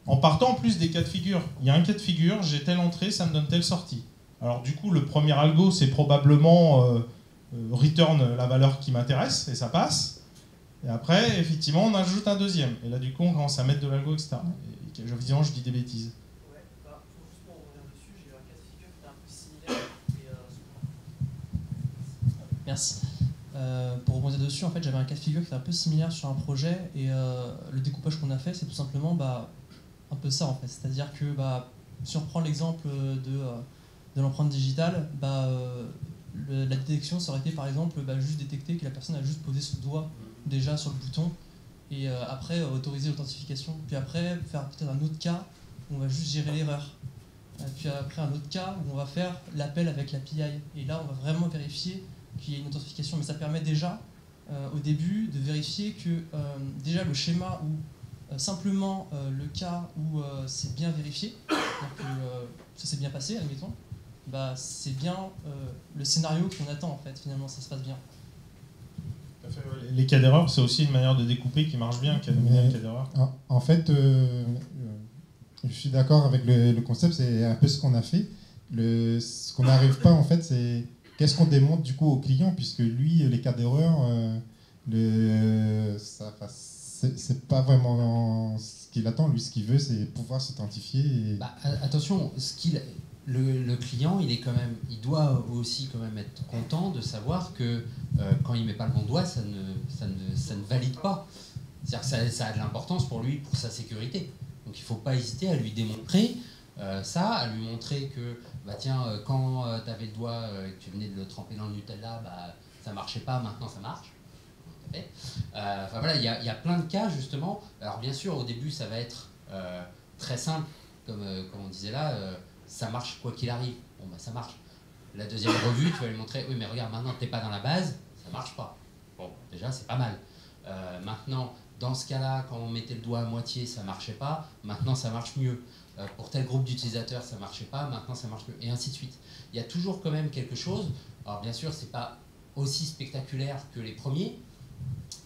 en partant en plus des cas de figure. Il y a un cas de figure, j'ai telle entrée, ça me donne telle sortie. Alors du coup, le premier algo, c'est probablement return la valeur qui m'intéresse, et ça passe. Et après, effectivement, on ajoute un deuxième. Et là, du coup, on commence à mettre de l'algo, etc. Et évidemment, je dis des bêtises. Ouais, juste pour revenir dessus, j'ai eu un cas de figure qui était un peu similaire. Merci. Pour rebondir dessus, en fait, j'avais un cas de figure qui était un peu similaire sur un projet, et le découpage qu'on a fait, c'est tout simplement un peu ça, en fait. C'est-à-dire que si on reprend l'exemple de l'empreinte digitale, la détection, ça aurait été par exemple juste détecter que la personne a juste posé son doigt déjà sur le bouton, et après autoriser l'authentification. Puis après, faire peut-être un autre cas où on va juste gérer l'erreur. Puis après, un autre cas où on va faire l'appel avec l'API. Et là, on va vraiment vérifier qu'il y a une authentification. Mais ça permet déjà, au début, de vérifier que déjà le schéma où simplement le cas où c'est bien vérifié, donc ça s'est bien passé, admettons, c'est bien le scénario qu'on attend en fait, finalement ça se passe bien. Les cas d'erreur, c'est aussi une manière de découper qui marche bien, cas d'erreur. En fait, je suis d'accord avec le concept, c'est un peu ce qu'on a fait. Ce qu'on n'arrive pas en fait, c'est qu'est-ce qu'on démontre du coup au client, puisque lui, les cas d'erreur, c'est pas vraiment ce qu'il attend. Lui, ce qu'il veut, c'est pouvoir s'identifier. Attention, le client, il doit aussi quand même être content de savoir que quand il met pas le bon doigt, ça ne valide pas. C'est-à-dire que ça a de l'importance pour lui, pour sa sécurité. Donc il ne faut pas hésiter à lui démontrer ça, à lui montrer que bah tiens, quand tu avais le doigt et que tu venais de le tremper dans le Nutella, bah, ça marchait pas, maintenant ça marche. Enfin voilà, il y a plein de cas justement. Alors bien sûr, au début, ça va être très simple, comme on disait là, ça marche quoi qu'il arrive. Bon bah ça marche. La deuxième revue, tu vas lui montrer, oui mais regarde, maintenant que tu n'es pas dans la base, ça marche pas. Bon, déjà c'est pas mal. Maintenant, dans ce cas-là, quand on mettait le doigt à moitié, ça marchait pas. Maintenant, ça marche mieux. Pour tel groupe d'utilisateurs, ça marchait pas. Maintenant, ça marche mieux. Et ainsi de suite. Il y a toujours quand même quelque chose. Alors, bien sûr, c'est pas aussi spectaculaire que les premiers,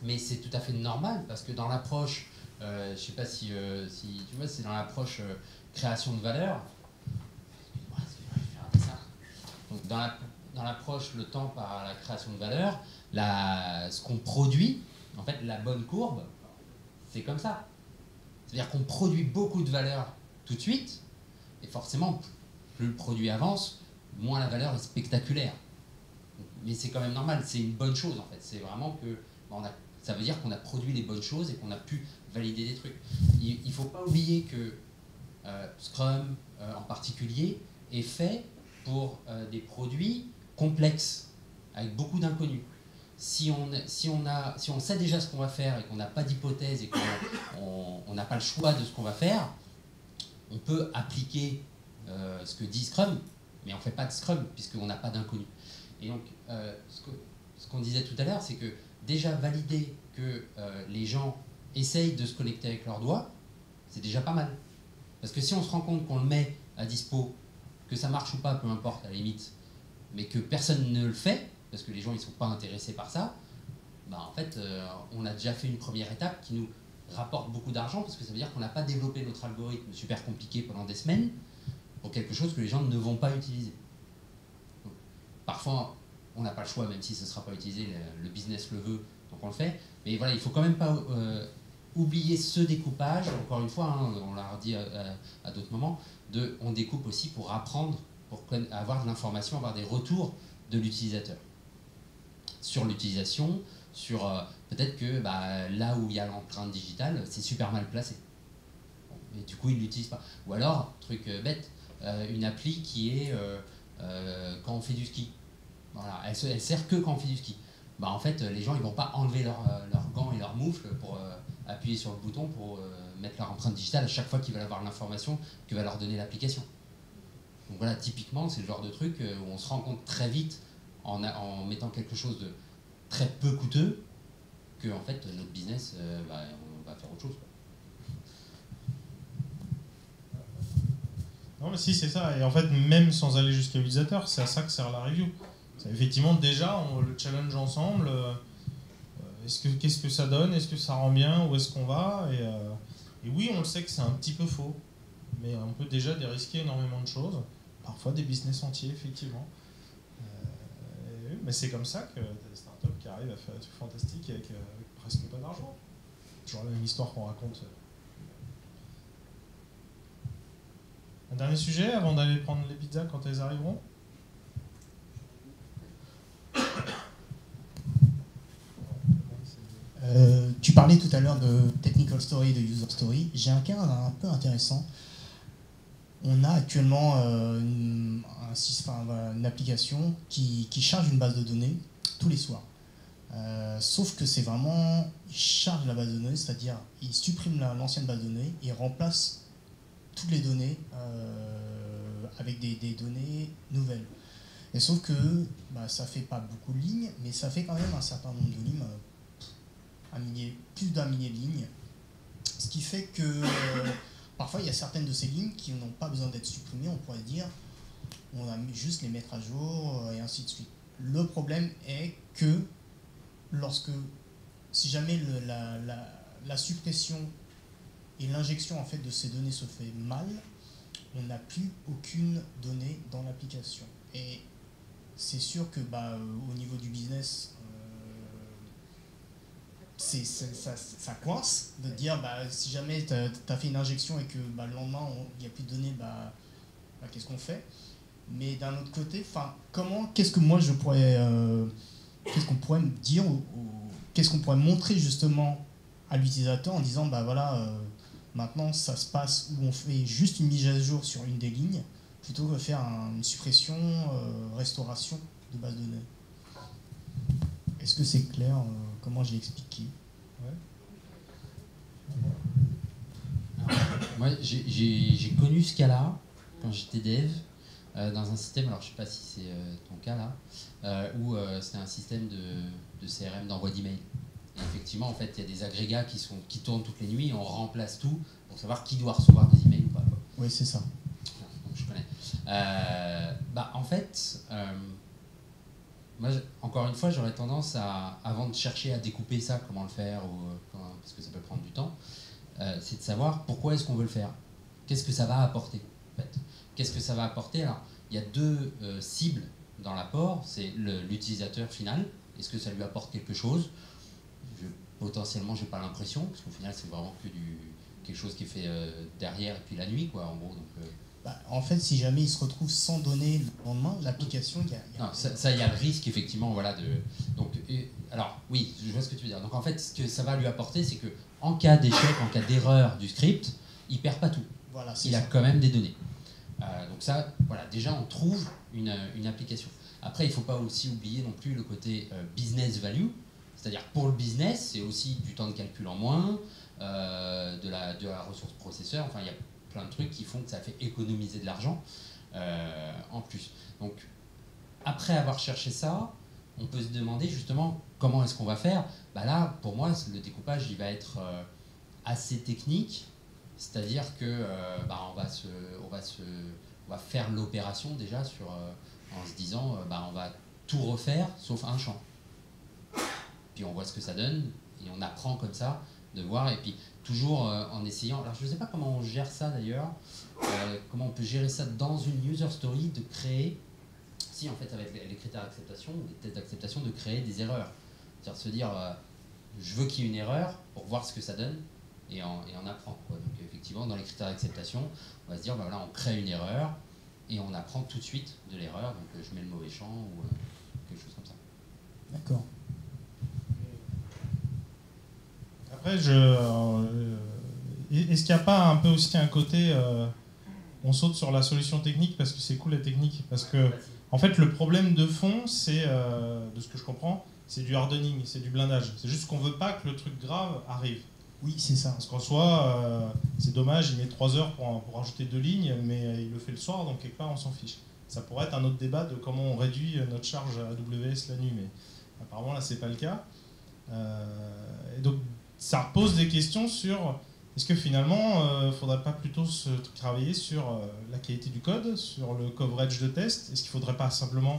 mais c'est tout à fait normal parce que dans l'approche, je sais pas si tu vois, c'est dans l'approche création de valeur. Donc, dans l'approche, le temps par la création de valeur, ce qu'on produit, en fait, la bonne courbe, c'est comme ça. C'est-à-dire qu'on produit beaucoup de valeur tout de suite, et forcément, plus le produit avance, moins la valeur est spectaculaire. Mais c'est quand même normal, c'est une bonne chose en fait. C'est vraiment que ça veut dire qu'on a produit les bonnes choses et qu'on a pu valider des trucs. Il ne faut pas oublier que Scrum en particulier est fait pour des produits complexes, avec beaucoup d'inconnus. Si on sait déjà ce qu'on va faire et qu'on n'a pas d'hypothèse et qu'on n'a pas le choix de ce qu'on va faire, on peut appliquer ce que dit Scrum, mais on ne fait pas de Scrum puisqu'on n'a pas d'inconnu. Et donc, ce qu'on disait tout à l'heure, c'est que déjà valider que les gens essayent de se connecter avec leurs doigts, c'est déjà pas mal. Parce que si on se rend compte qu'on le met à dispo, que ça marche ou pas, peu importe à la limite, mais que personne ne le fait, parce que les gens ne sont pas intéressés par ça, bah en fait, on a déjà fait une première étape qui nous rapporte beaucoup d'argent, parce que ça veut dire qu'on n'a pas développé notre algorithme super compliqué pendant des semaines pour quelque chose que les gens ne vont pas utiliser. Donc, parfois, on n'a pas le choix, même si ce ne sera pas utilisé, le business le veut, donc on le fait. Mais voilà, il ne faut quand même pas oublier ce découpage. Encore une fois, hein, on l'a redit à d'autres moments, on découpe aussi pour apprendre, pour avoir de l'information, avoir des retours de l'utilisateur sur l'utilisation, sur peut-être que là où il y a l'empreinte digitale, c'est super mal placé. Et du coup, ils ne l'utilisent pas. Ou alors, truc bête, une appli qui est quand on fait du ski. Voilà, elle sert que quand on fait du ski. Bah, en fait, les gens ils vont pas enlever leurs gants et leurs moufles pour appuyer sur le bouton pour mettre leur empreinte digitale à chaque fois qu'ils veulent avoir l'information que va leur donner l'application. Donc voilà, typiquement, c'est le genre de truc où on se rend compte très vite en mettant quelque chose de très peu coûteux que en fait notre business, on va faire autre chose. Non mais si, c'est ça. Et en fait, même sans aller jusqu'à l'utilisateur, c'est à ça que sert la review. C'est effectivement, déjà, on le challenge ensemble. Qu'est-ce que ça donne? Est-ce que ça rend bien? Où est-ce qu'on va? Et oui, on le sait que c'est un petit peu faux. Mais on peut déjà dérisquer énormément de choses. Parfois des business entiers, effectivement. Mais c'est comme ça que des startups qui arrivent à faire des trucs fantastiques avec presque pas d'argent. Toujours la même histoire qu'on raconte. Un dernier sujet avant d'aller prendre les pizzas quand elles arriveront. Tu parlais tout à l'heure de technical story, de user story. J'ai un cas un peu intéressant. On a actuellement une application qui charge une base de données tous les soirs. Sauf que c'est vraiment, il charge la base de données, c'est-à-dire il supprime l'ancienne base de données et remplace toutes les données avec des données nouvelles. Et sauf que ça fait pas beaucoup de lignes, mais ça fait quand même un certain nombre de lignes, plus d'un millier de lignes. Ce qui fait que parfois il y a certaines de ces lignes qui n'ont pas besoin d'être supprimées, on pourrait dire, on va juste les mettre à jour et ainsi de suite. Le problème est que si jamais la suppression et l'injection en fait de ces données se fait mal, on n'a plus aucune donnée dans l'application. Et c'est sûr que au niveau du business, ça coince de dire si jamais tu as fait une injection et que le lendemain il n'y a plus de données, qu'est-ce qu'on fait. Mais d'un autre côté, qu'est-ce que moi je pourrais, qu'est-ce qu'on pourrait me dire, qu'est-ce qu'on pourrait montrer justement à l'utilisateur en disant, bah voilà, maintenant ça se passe où on fait juste une mise à jour sur une des lignes, plutôt que faire une suppression, restauration de base de données. Est-ce que c'est clair comment je l'ai expliqué? Alors, moi, j'ai connu ce cas-là quand j'étais dev dans un système, alors je ne sais pas si c'est ton cas là, où c'était un système de CRM d'envoi d'email. Et effectivement, en fait, il y a des agrégats qui tournent toutes les nuits et on remplace tout pour savoir qui doit recevoir des emails ou pas. Oui, c'est ça. Donc, je connais. En fait, moi, encore une fois, j'aurais tendance à, avant de chercher à découper ça, comment le faire, parce que ça peut prendre du temps, c'est de savoir pourquoi est-ce qu'on veut le faire. Qu'est-ce que ça va apporter, en fait. Qu'est-ce que ça va apporter? Alors, il y a deux cibles dans l'apport. C'est l'utilisateur final. Est-ce que ça lui apporte quelque chose? Potentiellement, je n'ai pas l'impression, parce qu'au final, c'est vraiment que quelque chose qui est fait derrière et puis la nuit, quoi, en gros. Donc, en fait, si jamais il se retrouve sans données le lendemain, l'application, il y a... Non, ça, il y a le risque, effectivement, voilà, Donc, alors, oui, je vois ce que tu veux dire. Donc, en fait, ce que ça va lui apporter, c'est que en cas d'échec, en cas d'erreur du script, il ne perd pas tout. Voilà, il a quand même des données. Donc ça, voilà, déjà, on trouve une application. Après, il ne faut pas aussi oublier non plus le côté business value. C'est-à-dire, pour le business, c'est aussi du temps de calcul en moins, de la ressource processeur. Enfin, il y a plein de trucs qui font que ça fait économiser de l'argent en plus. Donc, après avoir cherché ça, on peut se demander justement comment est-ce qu'on va faire. Là, pour moi, le découpage, il va être assez technique. C'est-à-dire que on va faire l'opération déjà en se disant on va tout refaire sauf un champ. Puis on voit ce que ça donne et on apprend comme ça de voir, et puis toujours en essayant. Alors je ne sais pas comment on gère ça d'ailleurs, comment on peut gérer ça dans une user story, de créer, si en fait avec les critères d'acceptation ou les tests d'acceptation, de créer des erreurs. C'est-à-dire se dire je veux qu'il y ait une erreur pour voir ce que ça donne et en apprendre, quoi. Donc effectivement dans les critères d'acceptation, on va se dire on crée une erreur et on apprend tout de suite de l'erreur, donc je mets le mauvais champ ou quelque chose comme ça. D'accord. Après, est-ce qu'il n'y a pas un peu aussi un côté, on saute sur la solution technique parce que c'est cool la technique, parce que en fait le problème de fond, c'est, de ce que je comprends, c'est du hardening, c'est du blindage. C'est juste qu'on veut pas que le truc grave arrive. Oui, c'est ça. Parce qu'en soi, c'est dommage, il met 3 heures pour rajouter 2 lignes, mais il le fait le soir, donc quelque part on s'en fiche. Ça pourrait être un autre débat de comment on réduit notre charge AWS la nuit, mais apparemment là c'est pas le cas. Et donc ça repose des questions sur est-ce que finalement il ne faudrait pas plutôt travailler sur la qualité du code, sur le coverage de test. Est-ce qu'il ne faudrait pas simplement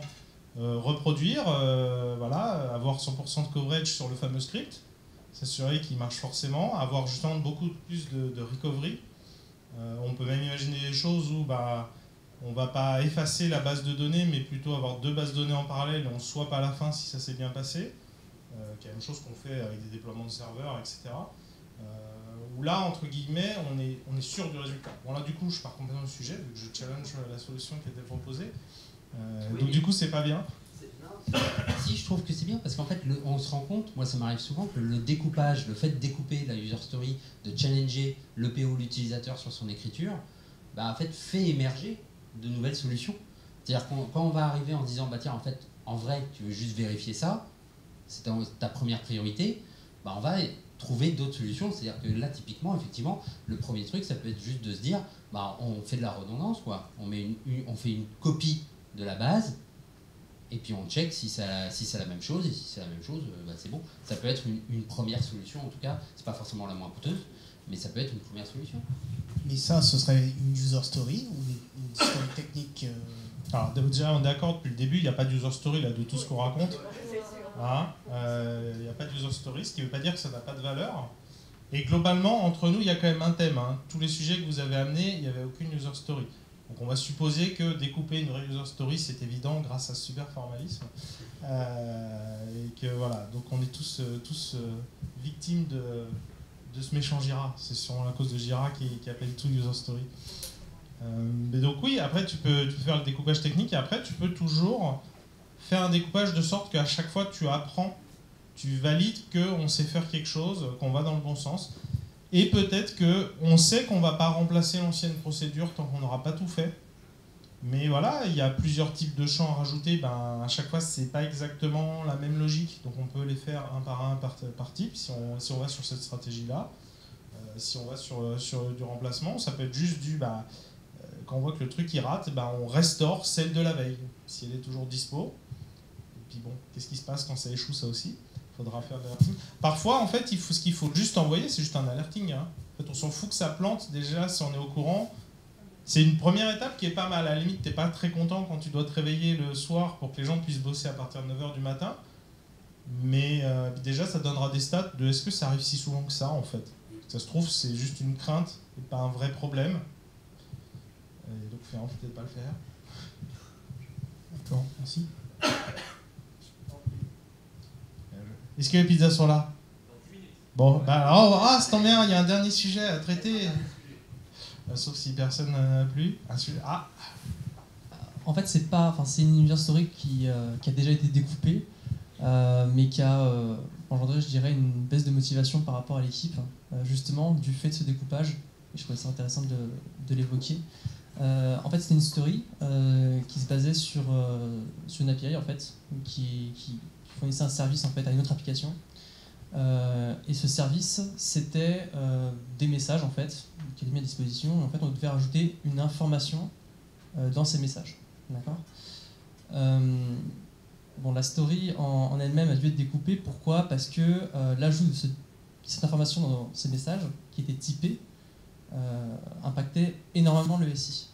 reproduire, avoir 100% de coverage sur le fameux script, s'assurer qu'il marche forcément, avoir justement beaucoup plus de recovery. On peut même imaginer des choses où on ne va pas effacer la base de données, mais plutôt avoir 2 bases de données en parallèle et on ne soit pas à la fin si ça s'est bien passé. Qui est la même chose qu'on fait avec des déploiements de serveurs, etc. Où là, entre guillemets, on est sûr du résultat. Bon là, du coup, je pars complètement du sujet, vu que je challenge la solution qui était proposée. Donc du coup, c'est pas bien. Si, je trouve que c'est bien, parce qu'en fait, on se rend compte, moi ça m'arrive souvent, que le découpage, le fait de découper la user story, de challenger le PO, l'utilisateur sur son écriture, en fait, fait émerger de nouvelles solutions. C'est-à-dire quand on va arriver en disant, tiens, en fait, en vrai, tu veux juste vérifier ça, c'est ta première priorité, on va trouver d'autres solutions. C'est-à-dire que là, typiquement, effectivement, le premier truc, ça peut être juste de se dire, on fait de la redondance, quoi. On fait une copie de la base, et puis on check si c'est la même chose, et si c'est la même chose, c'est bon. Ça peut être une première solution, en tout cas, c'est pas forcément la moins coûteuse, mais ça peut être une première solution. Mais ça, ce serait une user story ou une story technique Alors déjà, on est d'accord, depuis le début, il n'y a pas de user story là, de tout ce qu'on raconte. Il n'y a pas de user story, ce qui ne veut pas dire que ça n'a pas de valeur. Et globalement, entre nous, il y a quand même un thème. Tous les sujets que vous avez amenés, il n'y avait aucune user story. Donc on va supposer que découper une vraie user story, c'est évident grâce à ce super formalisme. Et que voilà, donc on est tous victimes de ce méchant Jira. C'est sûrement la cause de Jira qui appelle tout user story. Mais donc oui, après tu peux faire le découpage technique et après tu peux toujours faire un découpage de sorte qu'à chaque fois tu apprends, tu valides qu'on sait faire quelque chose, qu'on va dans le bon sens. Et peut-être qu'on sait qu'on ne va pas remplacer l'ancienne procédure tant qu'on n'aura pas tout fait. Mais voilà, il y a plusieurs types de champs à rajouter. Ben, à chaque fois, ce n'est pas exactement la même logique. Donc on peut les faire un par un, par type, si on va sur cette stratégie-là. Si on va sur du remplacement, ça peut être juste quand on voit que le truc il rate, on restaure celle de la veille, si elle est toujours dispo. Et puis bon, qu'est-ce qui se passe quand ça échoue, ça aussi? Il faudra faire de l'alerting. Parfois, en fait, ce qu'il faut juste envoyer, c'est juste un alerting. Hein. En fait, on s'en fout que ça plante, déjà, si on est au courant. C'est une première étape qui est pas mal. À la limite, t'es pas très content quand tu dois te réveiller le soir pour que les gens puissent bosser à partir de 9h du matin. Mais déjà, ça donnera des stats de est-ce que ça arrive si souvent que ça, en fait. Ça se trouve, c'est juste une crainte et pas un vrai problème. Et donc, faut peut-être pas le faire. D'accord, merci. Est-ce que les pizzas sont là? Bon, c'est tant bien, il y a un dernier sujet à traiter. Sauf si personne n'en a plus. Un sujet. Ah. En fait, c'est une user story qui a déjà été découpée, mais qui a engendré, je dirais, une baisse de motivation par rapport à l'équipe, justement, du fait de ce découpage. Et je trouvais ça intéressant de l'évoquer. En fait, c'était une story qui se basait sur une API, en fait, qui fournissait un service en fait, à une autre application. Et ce service, c'était des messages en fait, qui étaient mis à disposition. En fait, on devait rajouter une information dans ces messages. D'accord. La story en elle-même a dû être découpée. Pourquoi? Parce que l'ajout de cette information dans ces messages, qui était typé, impactait énormément le SI.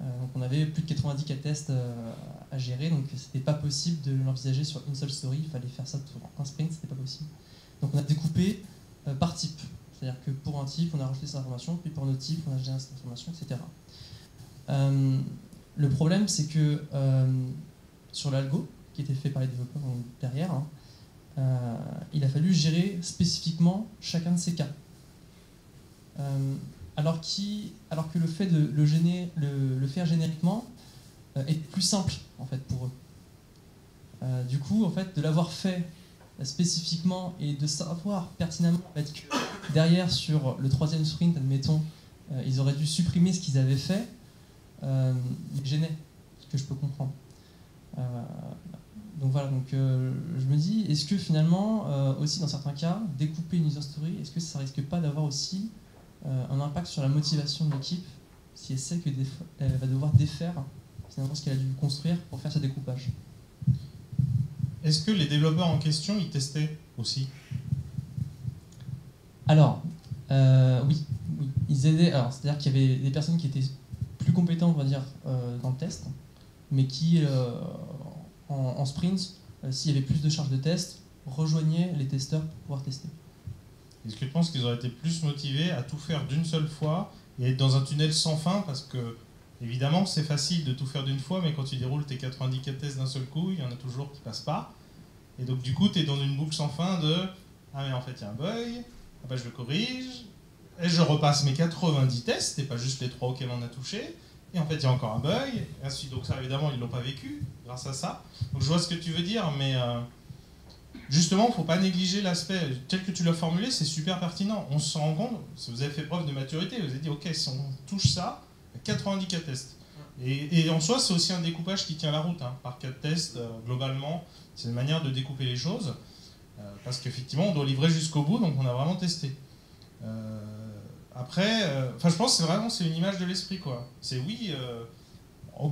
Donc on avait plus de 90 cas tests à gérer, donc c'était pas possible de l'envisager sur une seule story. Il fallait faire ça pour un sprint, c'était pas possible. Donc on a découpé par type. C'est-à-dire que pour un type, on a rajouté cette information, puis pour un autre type, on a géré cette information, etc. Le problème, c'est que sur l'algo, qui était fait par les développeurs derrière, il a fallu gérer spécifiquement chacun de ces cas. Alors que le fait de le faire génériquement est plus simple en fait, pour eux. Du coup, en fait, de l'avoir fait spécifiquement et de savoir pertinemment en fait, que derrière, sur le 3e sprint, admettons, ils auraient dû supprimer ce qu'ils avaient fait, les gênait, ce que je peux comprendre. Donc voilà, je me dis, est-ce que finalement, aussi dans certains cas, découper une user story, est-ce que ça risque pas d'avoir aussi un impact sur la motivation de l'équipe si elle sait qu'elle va devoir défaire finalement ce qu'elle a dû construire pour faire ce découpage? Est-ce que les développeurs en question, ils testaient aussi? Alors, oui. Ils aidaient. Alors, c'est-à-dire qu'il y avait des personnes qui étaient plus compétentes, on va dire, dans le test, mais qui, en sprint, s'il y avait plus de charges de test, rejoignaient les testeurs pour pouvoir tester. Est-ce que tu penses qu'ils auraient été plus motivés à tout faire d'une seule fois et être dans un tunnel sans fin? Parce que, évidemment, c'est facile de tout faire d'une fois, mais quand tu déroules tes 90 cas de tests d'un seul coup, il y en a toujours qui passent pas. Et donc, du coup, tu es dans une boucle sans fin de « Ah, mais en fait, il y a un bug, je le corrige, et je repasse mes 90 tests, et pas juste les 3 auxquels on a touché, et en fait, il y a encore un bug, et ainsi. Donc ça, évidemment, ils ne l'ont pas vécu grâce à ça. Donc, je vois ce que tu veux dire, mais... justement, il ne faut pas négliger l'aspect tel que tu l'as formulé, c'est super pertinent. On se rend compte, vous avez fait preuve de maturité, vous avez dit, ok, si on touche ça, 90 cas tests. Et en soi, c'est aussi un découpage qui tient la route, hein, par cas de tests, globalement. C'est une manière de découper les choses, parce qu'effectivement, on doit livrer jusqu'au bout, donc on a vraiment testé. Après, je pense que c'est une image de l'esprit, quoi. C'est oui,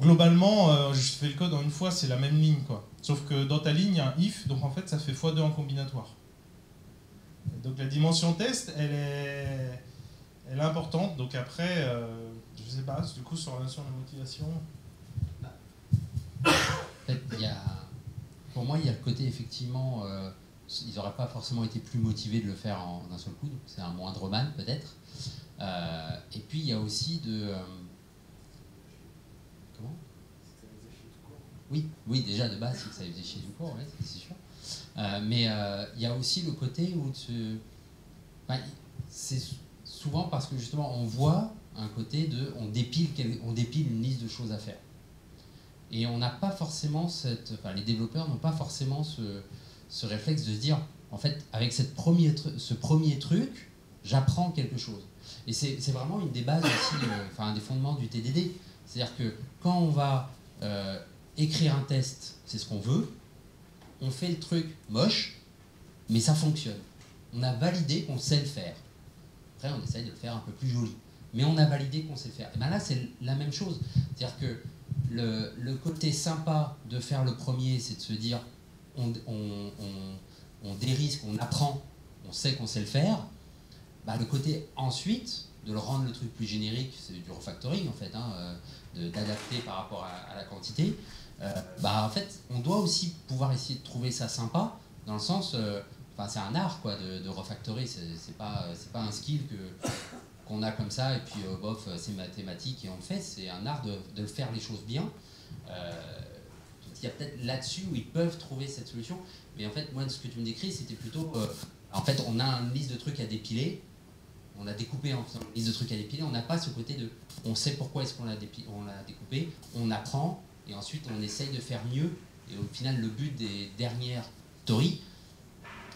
globalement, je fais le code en une fois, c'est la même ligne, quoi. Sauf que dans ta ligne, il y a un if, donc en fait, ça fait x2 en combinatoire. Donc la dimension test, elle est importante. Donc après, je sais pas, du coup, sur la notion de motivation... Pour moi, il y a le côté, effectivement, ils n'auraient pas forcément été plus motivés de le faire d'un seul coup, donc c'est un moindre mal, peut-être. Et puis, il y a aussi de... Comment ? Oui, déjà de base, c'est que ça faisait chier du cours, ouais, c'est sûr. Mais il y a aussi le côté où c'est souvent parce que justement on voit un côté de on dépile une liste de choses à faire. Et on n'a pas forcément les développeurs n'ont pas forcément ce réflexe de se dire, en fait, avec ce premier truc, j'apprends quelque chose. Et c'est vraiment une des bases aussi, un des fondements du TDD. C'est-à-dire que quand on va écrire un test, c'est ce qu'on veut, on fait le truc moche, mais ça fonctionne. On a validé qu'on sait le faire. Après, on essaye de le faire un peu plus joli. Mais on a validé qu'on sait le faire. Et bien là, c'est la même chose. C'est-à-dire que le côté sympa de faire le premier, c'est de se dire on dérisque, on apprend, on sait qu'on sait le faire. Bah, le côté ensuite, de le rendre le truc plus générique, c'est du refactoring en fait, d'adapter par rapport à la quantité. En fait, on doit aussi pouvoir essayer de trouver ça sympa, dans le sens, c'est un art quoi, de refactorer, c'est pas un skill qu'on a comme ça, et puis bof, c'est mathématique et on le fait, c'est un art de faire les choses bien. Il y a peut-être là-dessus où ils peuvent trouver cette solution, mais en fait, moi, ce que tu me décris, c'était plutôt, en fait, on a une liste de trucs à dépiler, on a découpé en faisant une liste de trucs à dépiler, on n'a pas ce côté de, on sait pourquoi est-ce qu'on l'a découpé, on apprend, et ensuite on essaye de faire mieux, et au final, le but des dernières stories,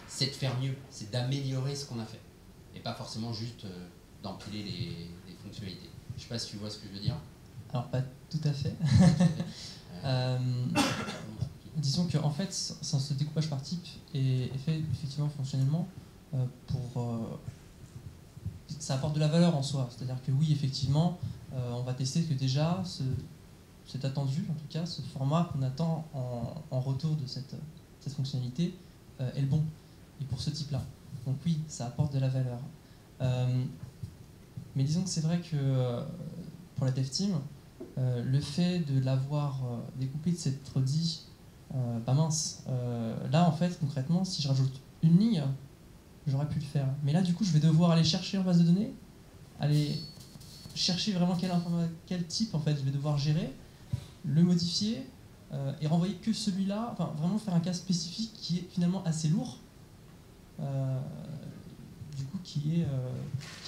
c'est de faire mieux, c'est d'améliorer ce qu'on a fait, et pas forcément juste d'empiler les fonctionnalités. Je ne sais pas si tu vois ce que je veux dire. Alors, pas tout à fait. Disons qu'en fait, ce découpage par type est fait effectivement fonctionnellement ça apporte de la valeur en soi. C'est-à-dire que oui, effectivement, on va tester que déjà, c'est attendu, en tout cas, ce format qu'on attend en retour de cette fonctionnalité est le bon, et pour ce type-là. Donc oui, ça apporte de la valeur. Mais disons que c'est vrai que pour la dev team, le fait de l'avoir découpé, de s'être dit, mince, là en fait, concrètement, si je rajoute une ligne, j'aurais pu le faire. Mais là, du coup, je vais devoir aller chercher en base de données, aller chercher vraiment quel type en fait je vais devoir gérer, le modifier et renvoyer que celui-là, enfin vraiment faire un cas spécifique qui est finalement assez lourd. Du coup,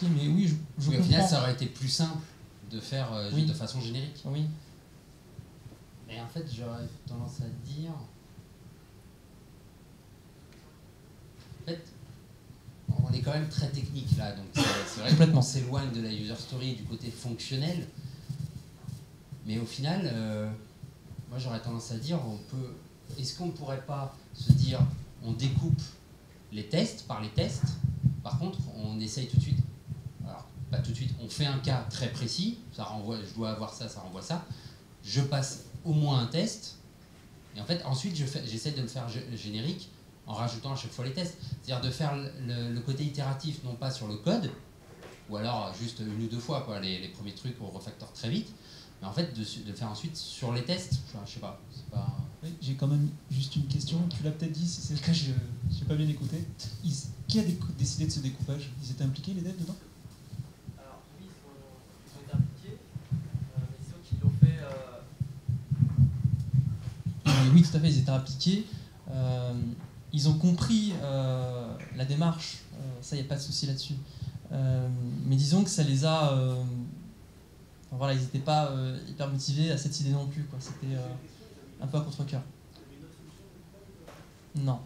mais oui, je comprends. Au final, ça aurait été plus simple de faire oui. de façon générique. Oui. Et en fait, j'aurais tendance à dire... En fait, on est quand même très technique là, donc c'est vrai qu'on s'éloigne de la user story du côté fonctionnel. Mais au final, moi j'aurais tendance à dire, est-ce qu'on ne pourrait pas se dire, on découpe les tests par les tests, par contre on essaye tout de suite, alors pas tout de suite, on fait un cas très précis, ça renvoie, je dois avoir ça, ça renvoie ça, je passe au moins un test, et en fait ensuite j'essaie de le faire générique en rajoutant à chaque fois les tests. C'est-à-dire de faire le côté itératif, non pas sur le code, ou alors juste une ou deux fois, quoi, les premiers trucs on refactor très vite, mais en fait de faire ensuite sur les tests, je sais pas. Oui, j'ai quand même juste une question, tu l'as peut-être dit, si c'est le cas, je n'ai pas bien écouté. Qui a décidé de ce découpage? Ils étaient impliqués, les devs, dedans? Alors oui, ils ont été impliqués, mais c'est eux qui l'ont fait... Oui, tout à fait, ils étaient impliqués. Ils ont compris la démarche, ça, il n'y a pas de souci là-dessus. Mais disons que ça les a... voilà, ils n'étaient pas hyper motivés à cette idée non plus, quoi. C'était un peu à contre-cœur. Non.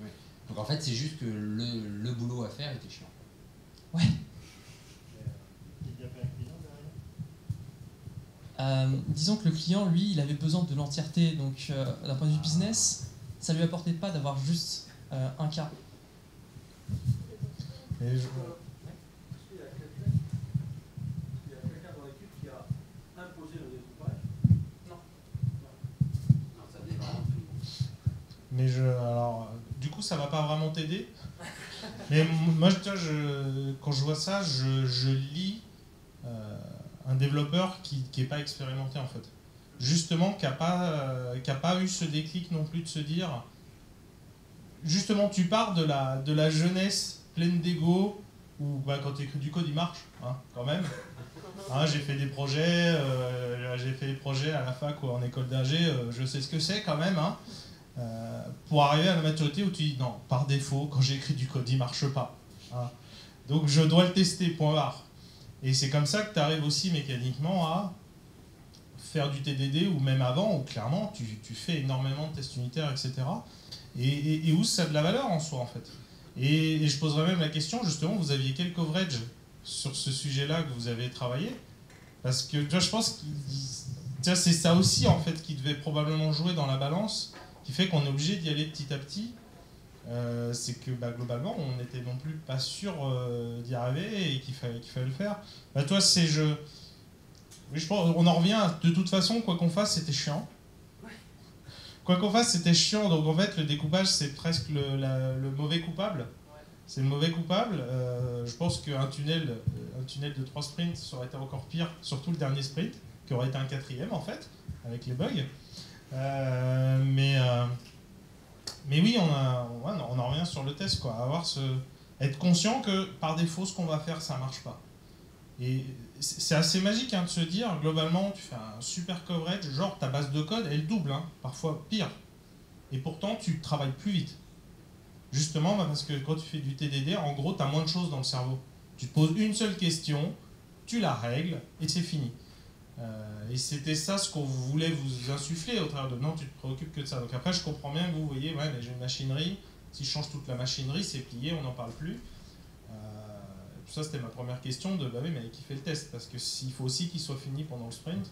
Oui. Donc en fait, c'est juste que le boulot à faire était chiant. Ouais. Disons que le client, lui, il avait besoin de l'entièreté. Donc d'un point de vue business, ça ne lui apportait pas d'avoir juste un cas. Et Est-ce qu'il y a quelqu'un dans l'équipe qui a imposé le découpage? Non. Non, ça dépend de tout le monde. Mais alors, du coup, ça va pas vraiment t'aider. Mais moi, quand je vois ça, je lis un développeur qui n'est pas expérimenté en fait. Justement, qui a pas eu ce déclic non plus de se dire. Justement, tu pars de la jeunesse pleine d'ego où quand tu écris du code, il marche, hein, quand même. Hein, j'ai fait des projets à la fac ou en école d'ingé, je sais ce que c'est quand même. Hein. Pour arriver à la maturité où tu dis non, par défaut, quand j'écris du code, il marche pas. Hein. Donc je dois le tester, point barre. Et c'est comme ça que tu arrives aussi mécaniquement à faire du TDD, ou même avant, où clairement tu fais énormément de tests unitaires, etc. Et où ça a de la valeur en soi, en fait. Et je poserais même la question, justement, vous aviez quel coverage sur ce sujet-là que vous avez travaillé? Parce que tu vois, je pense que c'est ça aussi, en fait, qui devait probablement jouer dans la balance, qui fait qu'on est obligé d'y aller petit à petit. C'est que globalement, on n'était non plus pas sûr d'y arriver et qu'il fallait le faire. Toi, je pense, on en revient, de toute façon, quoi qu'on fasse, c'était chiant. Quoi qu'on fasse, c'était chiant. Donc en fait, le découpage, c'est presque le mauvais coupable. C'est le mauvais coupable. Je pense qu'un tunnel de 3 sprints, ça aurait été encore pire, surtout le dernier sprint, qui aurait été un 4e en fait, avec les bugs. Mais oui, on en revient sur le test, quoi. Être conscient que par défaut, ce qu'on va faire, ça marche pas. Et c'est assez magique de se dire, globalement, tu fais un super coverage, genre ta base de code, elle double, parfois pire. Et pourtant, tu travailles plus vite. Justement, parce que quand tu fais du TDD, en gros, tu as moins de choses dans le cerveau. Tu te poses une seule question, tu la règles, et c'est fini. Et c'était ça ce qu'on voulait vous insuffler au travers de non, tu te préoccupes que de ça. Donc après, je comprends bien que vous voyez, ouais, mais j'ai une machinerie, si je change toute la machinerie, c'est plié, on n'en parle plus. Ça, c'était ma première question de, bah oui, mais qui fait le test? Parce que s'il faut aussi qu'il soit fini pendant le sprint.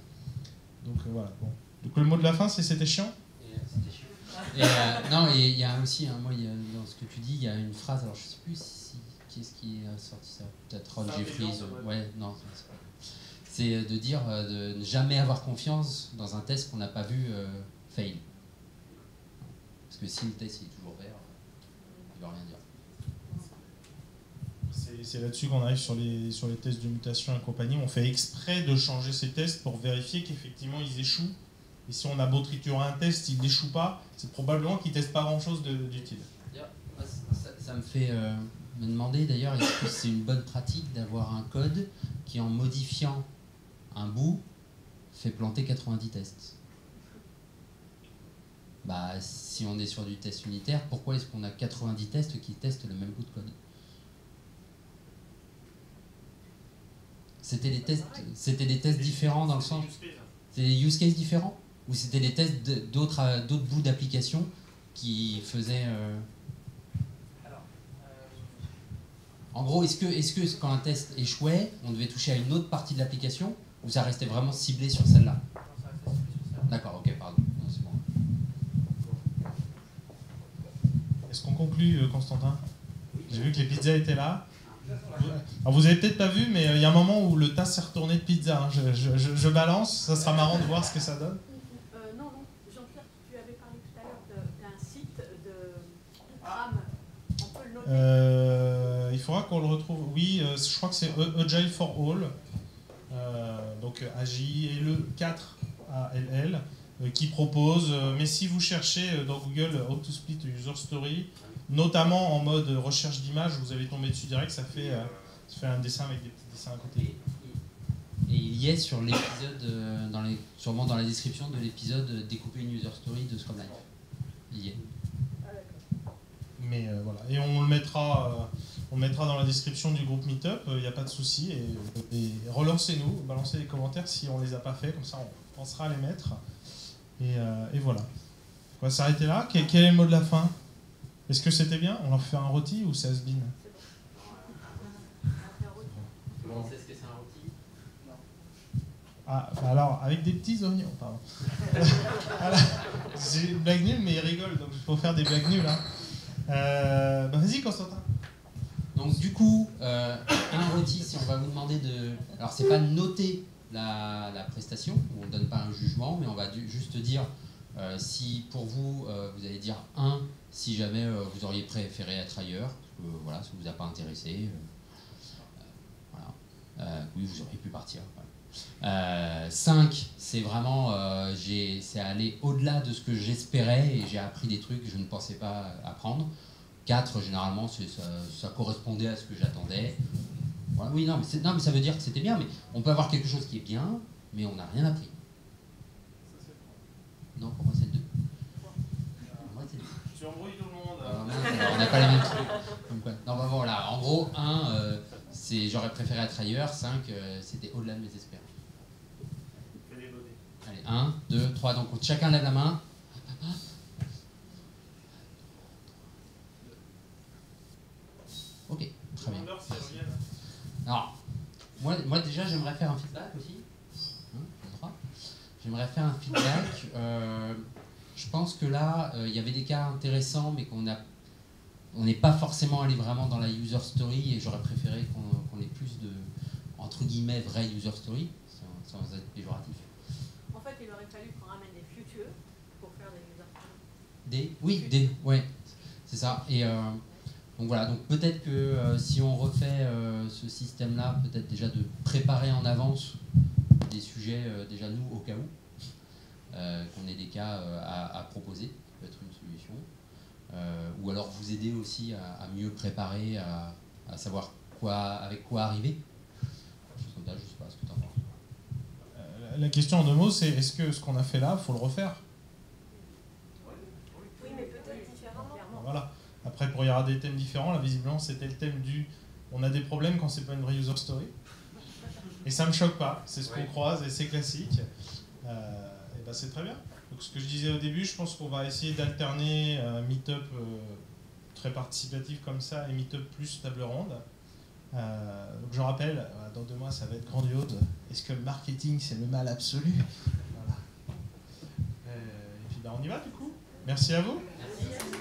Donc voilà. Bon. Donc le mot de la fin, c'est c'était chiant. C'était chiant. Non, et il y a aussi, moi, dans ce que tu dis, il y a une phrase, alors je sais plus qui est-ce qui a sorti ça, peut-être Ron Jeffries. Ouais, non, c'est de dire de ne jamais avoir confiance dans un test qu'on n'a pas vu fail. Parce que si le test est toujours vert, il ne veut rien dire. C'est là-dessus qu'on arrive sur les tests de mutation et compagnie. On fait exprès de changer ces tests pour vérifier qu'effectivement ils échouent. Et si on a beau triturer un test, il n'échoue pas, c'est probablement qu'il ne teste pas grand-chose d'utile. Ça me fait me demander d'ailleurs, est-ce que c'est une bonne pratique d'avoir un code qui, en modifiant un bout, fait planter 90 tests? Bah, si on est sur du test unitaire, pourquoi est-ce qu'on a 90 tests qui testent le même bout de code? C'était des tests différents dans le sens... C'était des use cases différents? Ou c'était des tests d'autres bouts d'application qui faisaient... En gros, est-ce que quand un test échouait, on devait toucher à une autre partie de l'application, ou ça restait vraiment ciblé sur celle-là? D'accord, ok, pardon. Non, c'est bon. Est-ce qu'on conclut, Constantin? J'ai vu que les pizzas étaient là. Alors vous avez peut-être pas vu, mais il y a un moment où le tas s'est retourné de pizza. Je balance, ça sera marrant de voir ce que ça donne. Non, Jean-Pierre, tu avais parlé tout à l'heure d'un site de tram. On peut le noter. Il faudra qu'on le retrouve. Oui, je crois que c'est Agile for All. Donc AJLE 4 ALL qui propose, mais si vous cherchez dans Google How to Split a User Story, notamment en mode recherche d'images, vous allez tomber dessus direct, ça fait un dessin avec des petits dessins à côté. Et il y est sur l'épisode, sûrement dans la description de l'épisode Découper une User Story de Scrum Life. Il y est. Mais voilà, et on le mettra dans la description du groupe Meetup, il n'y a pas de souci, et relancez-nous, balancez les commentaires si on les a pas fait, comme ça on pensera à les mettre. Et voilà. On va s'arrêter là. Quel est le mot de la fin? Est-ce que c'était bien? On leur fait un rôti ou c'est has-been? On sait ce que c'est un rôti? Non. Ah, bah alors, avec des petits oignons, pardon. Voilà. J'ai une blague nulle, mais il rigole, donc il faut faire des blagues nulles. Bah vas-y, Constantin. Donc du coup, un rôti, si on va vous demander de... Alors c'est pas noter la prestation, on ne donne pas un jugement, mais on va juste dire si pour vous, vous allez dire 1, si jamais vous auriez préféré être ailleurs, parce que voilà, ça ne vous a pas intéressé, voilà. Oui, vous auriez pu partir. Voilà. 5, c'est vraiment, c'est aller au-delà de ce que j'espérais et j'ai appris des trucs que je ne pensais pas apprendre. 4, généralement, ça correspondait à ce que j'attendais. Voilà. Oui, non mais ça veut dire que c'était bien, mais on peut avoir quelque chose qui est bien, mais on n'a rien appris. Non, pour moi c'est le 2. Tu embrouilles tout le monde. On n'a pas les mêmes trucs. Non, bah voilà, en gros, 1, J'aurais préféré être ailleurs. 5, c'était au-delà de mes espérances. Allez, 1, 2, 3, donc chacun lève la main. Ok, très bien. Alors, moi déjà, j'aimerais faire un feedback aussi. J'aimerais faire un feedback. Je pense que là, il y avait des cas intéressants, mais on n'est pas forcément allé vraiment dans la user story, et j'aurais préféré qu'on ait plus de, entre guillemets, vraie user story, sans être péjoratif. En fait, il aurait fallu qu'on ramène des futurs pour faire des user stories. Ouais, c'est ça. Et donc voilà, donc peut-être que si on refait ce système-là, peut-être déjà de préparer en avance des sujets, déjà nous, au cas où, qu'on ait des cas à proposer, ça peut être une solution. Ou alors vous aider aussi à mieux préparer, à savoir avec quoi arriver. Je ne sais pas ce que tu en penses. La question en 2 mots, c'est est-ce que ce qu'on a fait là, il faut le refaire? Oui, mais peut-être différemment. Voilà. Après, il y aura des thèmes différents. Là, visiblement, c'était le thème du on a des problèmes quand c'est pas une vraie user story. Et ça me choque pas. C'est ce qu'on croise et c'est classique. Et ben, c'est très bien. Donc, ce que je disais au début, je pense qu'on va essayer d'alterner meet-up très participatif comme ça et meet-up plus table ronde. Donc, je rappelle, dans 2 mois, ça va être grandiose. Est-ce que le marketing, c'est le mal absolu? Voilà. Et puis, ben, on y va du coup. Merci à vous. Merci.